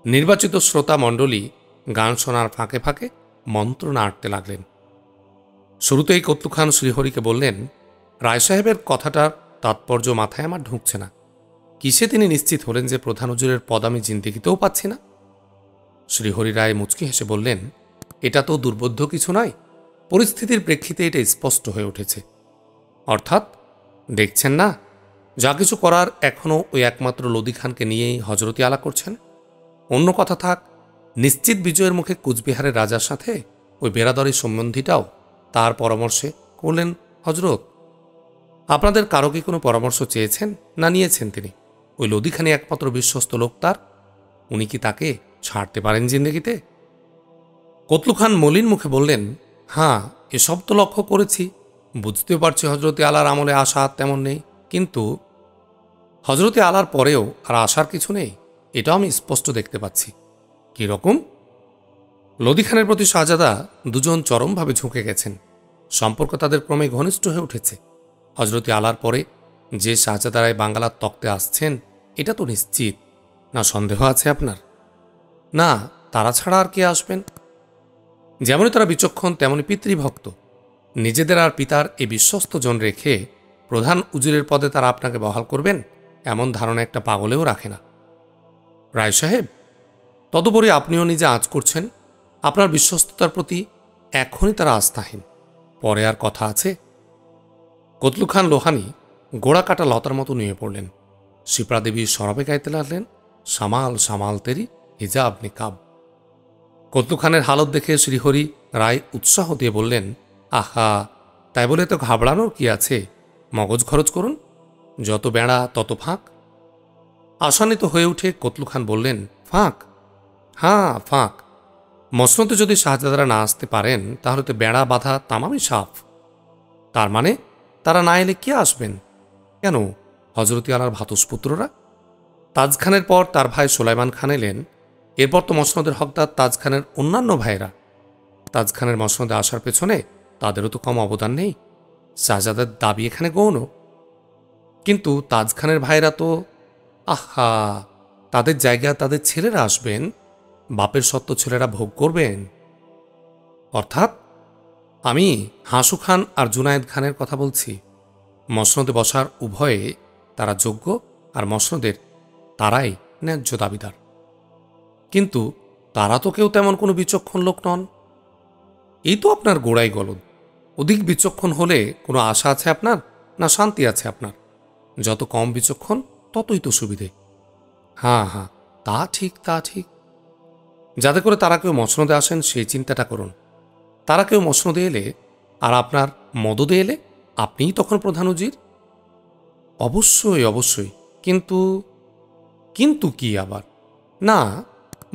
নির্বাচিত শ্রোতা মণ্ডলী গান শোনার ফাঁকে ফাঁকে মন্ত্রণা আঁটতে লাগলেন। শুরুতেই কতলু খান শ্রীহরিকে বললেন, রায় সাহেবের কথাটার তাৎপর্য মাথায় আমার ঢুকছে না। কিসে তিনি নিশ্চিত হলেন যে প্রধান হুজুরের পদ আমি জিন্দেগিতেও পাচ্ছি না? শ্রীহরি রায় মুচকি হেসে বললেন, এটা তো দুর্বোধ্য কিছু নয়, পরিস্থিতির প্রেক্ষিতে এটা স্পষ্ট হয়ে উঠেছে। অর্থাৎ দেখছেন না, যা কিছু করার এখনও ওই একমাত্র লোদি খানকে নিয়েই হজরতি আলা করছেন। অন্য কথা থাক, নিশ্চিত বিজয়ের মুখে কুচবিহারের রাজার সাথে ওই বেরাদরি সম্বন্ধীটাও তার পরামর্শে করলেন হজরত। আপনাদের কারো কি কোনো পরামর্শ চেয়েছেন না নিয়েছেন তিনি? ওই লোদিখানি একমাত্র বিশ্বস্ত লোক তার, উনি কি তাকে ছাড়তে পারেন জিন্দেগিতে? কতলু খান মলিন মুখে বললেন, হ্যাঁ, এসব তো লক্ষ্য করেছি, বুঝতেও পারছি হজরতে আলার আমলে আশা তেমন নেই, কিন্তু হজরতে আলার পরেও আর আশার কিছু নেই, এটাও আমি স্পষ্ট দেখতে পাচ্ছি। কি রকম? লোদি খানের প্রতি শাহজাদা দুজন চরমভাবে ঝুঁকে গেছেন। সম্পর্ক তাদের ক্রমে ঘনিষ্ঠ হয়ে উঠেছে। হজরতে আলার পরে যে শাহজাদারাই বাঙ্গালার তক্তে আসছেন এটা তো নিশ্চিত, না সন্দেহ আছে আপনার? না, তারা ছাড়া আর কে আসবেন? যেমনই তারা বিচক্ষণ তেমনি পিতৃভক্ত। নিজেদের আর পিতার এই বিশ্বস্ত জন রেখে প্রধান উজিরের পদে তারা আপনাকে বহাল করবেন এমন ধারণা একটা পাগলেও রাখে না। রায় সাহেব, তদুপরি আপনিও নিজে আঁচ করছেন, আপনার বিশ্বস্ততার প্রতি এখনই তারা আস্থাহীন, পরে আর কথা আছে? কতলু খান লোহানি গোড়া কাটা লতার মতো নিয়ে পড়লেন। শিপ্রা দেবী সরবে গাইতে লাগলেন সামাল সামাল তেরি হিজাব নিকাব। কতলু খানের হালত দেখে শ্রীহরি রায় উৎসাহ দিয়ে বললেন, আহা, তাই বলে তো ঘাবড়ানোর কি আছে, মগজ খরচ করুন, যত বেড়া তত ফাঁক। আশান্বিত হয়ে উঠে কতলু খান বললেন, ফাঁক? হ্যাঁ, ফাঁক। মসনদে যদি শাহজাদারা না আসতে পারেন তাহলে তো বেড়া বাঁধা তামামই সাফ। তার মানে তারা না এলে কে আসবেন? কেন, হজরতি আলার ভাতুষপুত্ররা? তাজ খানের পর তার ভাই সুলাইমান খান এলেন, এরপর তো মসনদের হকদার তাজ খানের অন্যান্য ভাইরা। তাজ খানের মসনদে আসার পেছনে তাদেরও তো কম অবদান নেই। শাহজাদার দাবি এখানে গৌণ, কিন্তু তাজ খানের ভাইরা তো, আহা, তাদের জায়গা তাদের ছেলেরা আসবেন, বাপের সত্ত্ব ছেলেরা ভোগ করবেন। অর্থাৎ আমি হাসু খান আর জুনায়েদ খানের কথা বলছি। মসনদে বসার উভয়ে তারা যোগ্য, আর মসনদের তারাই ন্যায্য দাবিদার। কিন্তু তারা তো কেউ তেমন কোনো বিচক্ষণ লোক নন। এই তো আপনার গোড়াই গলদ। অধিক বিচক্ষণ হলে কোনো আশা আছে আপনার, না শান্তি আছে আপনার? যত কম বিচক্ষণ ততই তো সুবিধে। হ্যাঁ হ্যাঁ, তা ঠিক, তা ঠিক। যাতে করে তারা কেউ মসনদে আসেন সেই চিন্তাটা করুন। তারা কেউ মসনদে এলে আর আপনার মদদে এলে আপনিই তখন প্রধান উজির। অবশ্যই অবশ্যই, কিন্তু কিন্তু কি আবার? না,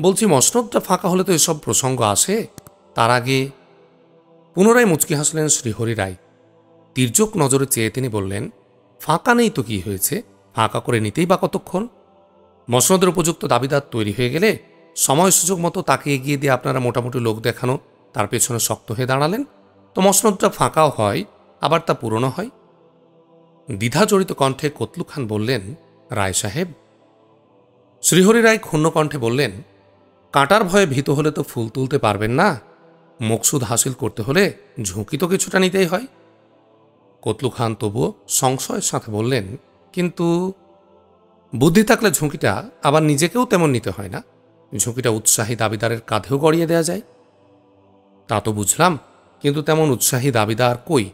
বলছি মসনদটা ফাঁকা হলে তো এসব প্রসঙ্গ আসে। তার আগে পুনরায় মুচকি হাসলেন শ্রীহরি রায়। তির্যক নজরে চেয়ে তিনি বললেন, ফাঁকা নেই তো কি হয়েছে, ফাঁকা করে নিতেই বা কতক্ষণ? মসনদের উপযুক্ত দাবিদার তৈরি হয়ে গেলে সময় সুযোগ মতো তাকে এগিয়ে দিয়ে আপনারা মোটামুটি লোক দেখানো তার পেছনে শক্ত হয়ে দাঁড়ালেন, তো মসনদটা ফাঁকাও হয়, আবার তা পূরণও হয়। দ্বিধাজড়িত কণ্ঠে কতলু খান বললেন, রায় সাহেব। শ্রীহরি রায় ক্ষুণ্ণ কণ্ঠে বললেন, কাঁটার ভয়ে ভীত হলে তো ফুল তুলতে পারবেন না, মকসুদ হাসিল করতে হলে ঝুঁকি তো কিছুটা নিতেই হয়। কতলু খান তবুও সংশয়ের সাথে বললেন, কিন্তু বুদ্ধি থাকলে ঝুঁকিটা আবার নিজেকেও তেমন নিতে হয় না, ঝুঁকিটা উৎসাহী দাবিদারের কাঁধেও গড়িয়ে দেওয়া যায়। তা তো বুঝলাম, কিন্তু তেমন উৎসাহী দাবিদার কই?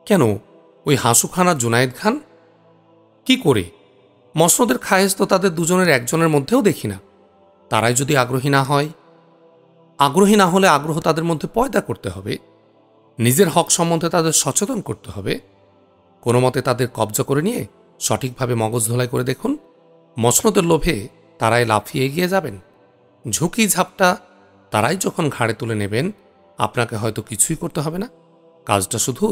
কেন, ওই হাসু খান আর জুনায়েদ খান? কি করে? মসনদের খায়েশ তো তাদের দুজনের একজনের মধ্যেও দেখি না। তারাই যদি আগ্রহী না হয়, আগ্রহী না হলে আগ্রহ তাদের মধ্যে পয়দা করতে হবে, নিজের হক সম্বন্ধে তাদের সচেতন করতে হবে, কোনো মতে তাদের কবজা করে নিয়ে সঠিকভাবে মগজ ধোলাই করে দেখুন। মসনদের লোভে তারাই লাফিয়ে এগিয়ে যাবেন। ঝুঁকি ঝাপটা তারাই যখন ঘাড়ে তুলে নেবেন, আপনাকে হয়তো কিছুই করতে হবে না। কাজটা শুধু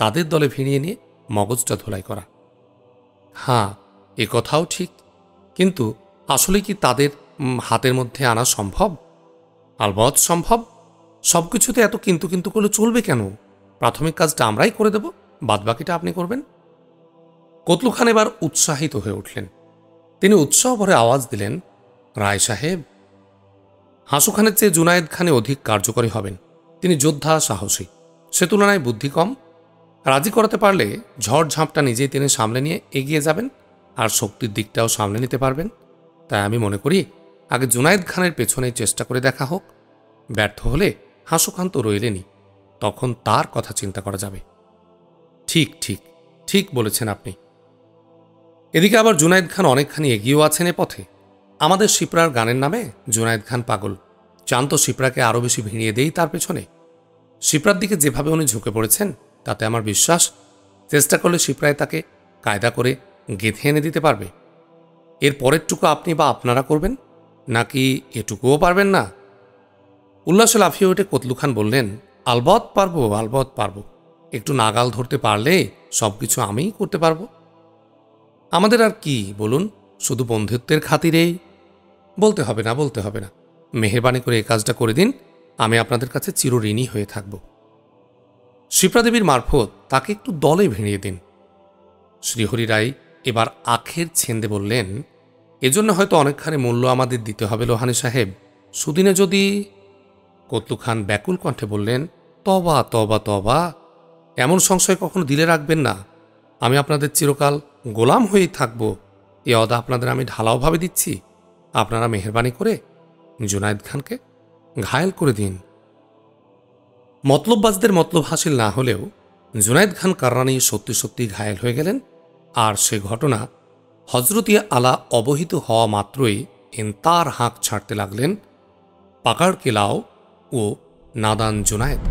তাদের দলে ভিড়িয়ে নিয়ে মগজটা ধোলাই করা। হ্যাঁ, এ কথাও ঠিক, কিন্তু আসলে কি তাদের হাতের মধ্যে আনা সম্ভব? আলবৎ সম্ভব। সবকিছুতে এত কিন্তু কিন্তু করলে চলবে কেন? প্রাথমিক কাজটা আমরাই করে দেব, বাদবাকিটা আপনি করবেন। কতলু খান এবার উৎসাহিত হয়ে উঠলেন। তিনি উৎসাহ ভরে আওয়াজ দিলেন, রায় সাহেব। হাসু খানের চেয়ে জুনায়েদ খানে অধিক কার্যকরী হবেন। তিনি যোদ্ধা, সাহসী, সে তুলনায় বুদ্ধি কম। রাজি করাতে পারলে ঝড় ঝাঁপটা নিজেই তিনি সামলে নিয়ে এগিয়ে যাবেন, আর শক্তির দিকটাও সামলে নিতে পারবেন। তাই আমি মনে করি আগে জুনায়েদ খানের পেছনেই চেষ্টা করে দেখা হোক। ব্যর্থ হলে হাসু খান তো রইলেনি, তখন তার কথা চিন্তা করা যাবে। ঠিক ঠিক ঠিক বলেছেন আপনি। এদিকে আবার জুনায়েদ খান অনেকখানি এগিয়েও আছেন এ পথে। আমাদের শিপ্রার গানের নামে জুনায়েদ খান পাগল, চান তো শিপ্রাকে আরও বেশি ভিড়িয়ে দেই তার পেছনে। শিপ্রার দিকে যেভাবে উনি ঝুঁকে পড়েছেন, তাতে আমার বিশ্বাস চেষ্টা করলে শিপ্রায় তাকে কায়দা করে গেঁথে এনে দিতে পারবে। এর পরেরটুকু আপনি বা আপনারা করবেন, নাকি এটুকুও পারবেন না? উল্লাসে লাফিয়ে উঠে কতলু খান বললেন, আলবৎ পারবো, আলবৎ পারবো। একটু নাগাল ধরতে পারলে সব কিছু আমিই করতে পারবো। আমাদের আর কি বলুন, শুধু বন্ধুত্বের খাতিরেই। বলতে হবে না, বলতে হবে না। মেহেরবানি করে এই কাজটা করে দিন, আমি আপনাদের কাছে চিরঋণী হয়ে থাকব। শিপ্রাদেবীর মারফত তাকে একটু দলে ভিড়িয়ে দিন। শ্রীহরি রায় এবার আখের ছেন্দে বললেন, এজন্য হয়তো অনেকখানি মূল্য আমাদের দিতে হবে লোহানী সাহেব। সুদিনে যদি। কতলু খান ব্যাকুল কণ্ঠে বললেন, তবা তবা তবা, এমন সংশয় কখনো দিলে রাখবেন না। আমি আপনাদের চিরকাল গোলাম হয়েই থাকব, এ অদা আপনাদের আমি ঢালাওভাবে দিচ্ছি। আপনারা মেহেরবানি করে জুনায়েদ খানকে ঘায়েল করে দিন। মতলববাজদের মতলব হাসিল না হলেও জুনায়েদ খান কাররানি সত্যি সত্যি ঘায়েল হয়ে গেলেন। আর সে ঘটনা হজরতিয়া আলা অবহিত হওয়া মাত্রই তার হাঁক ছাড়তে লাগলেন পাকাড় কেলাও ও নাদান জুনায়েদ।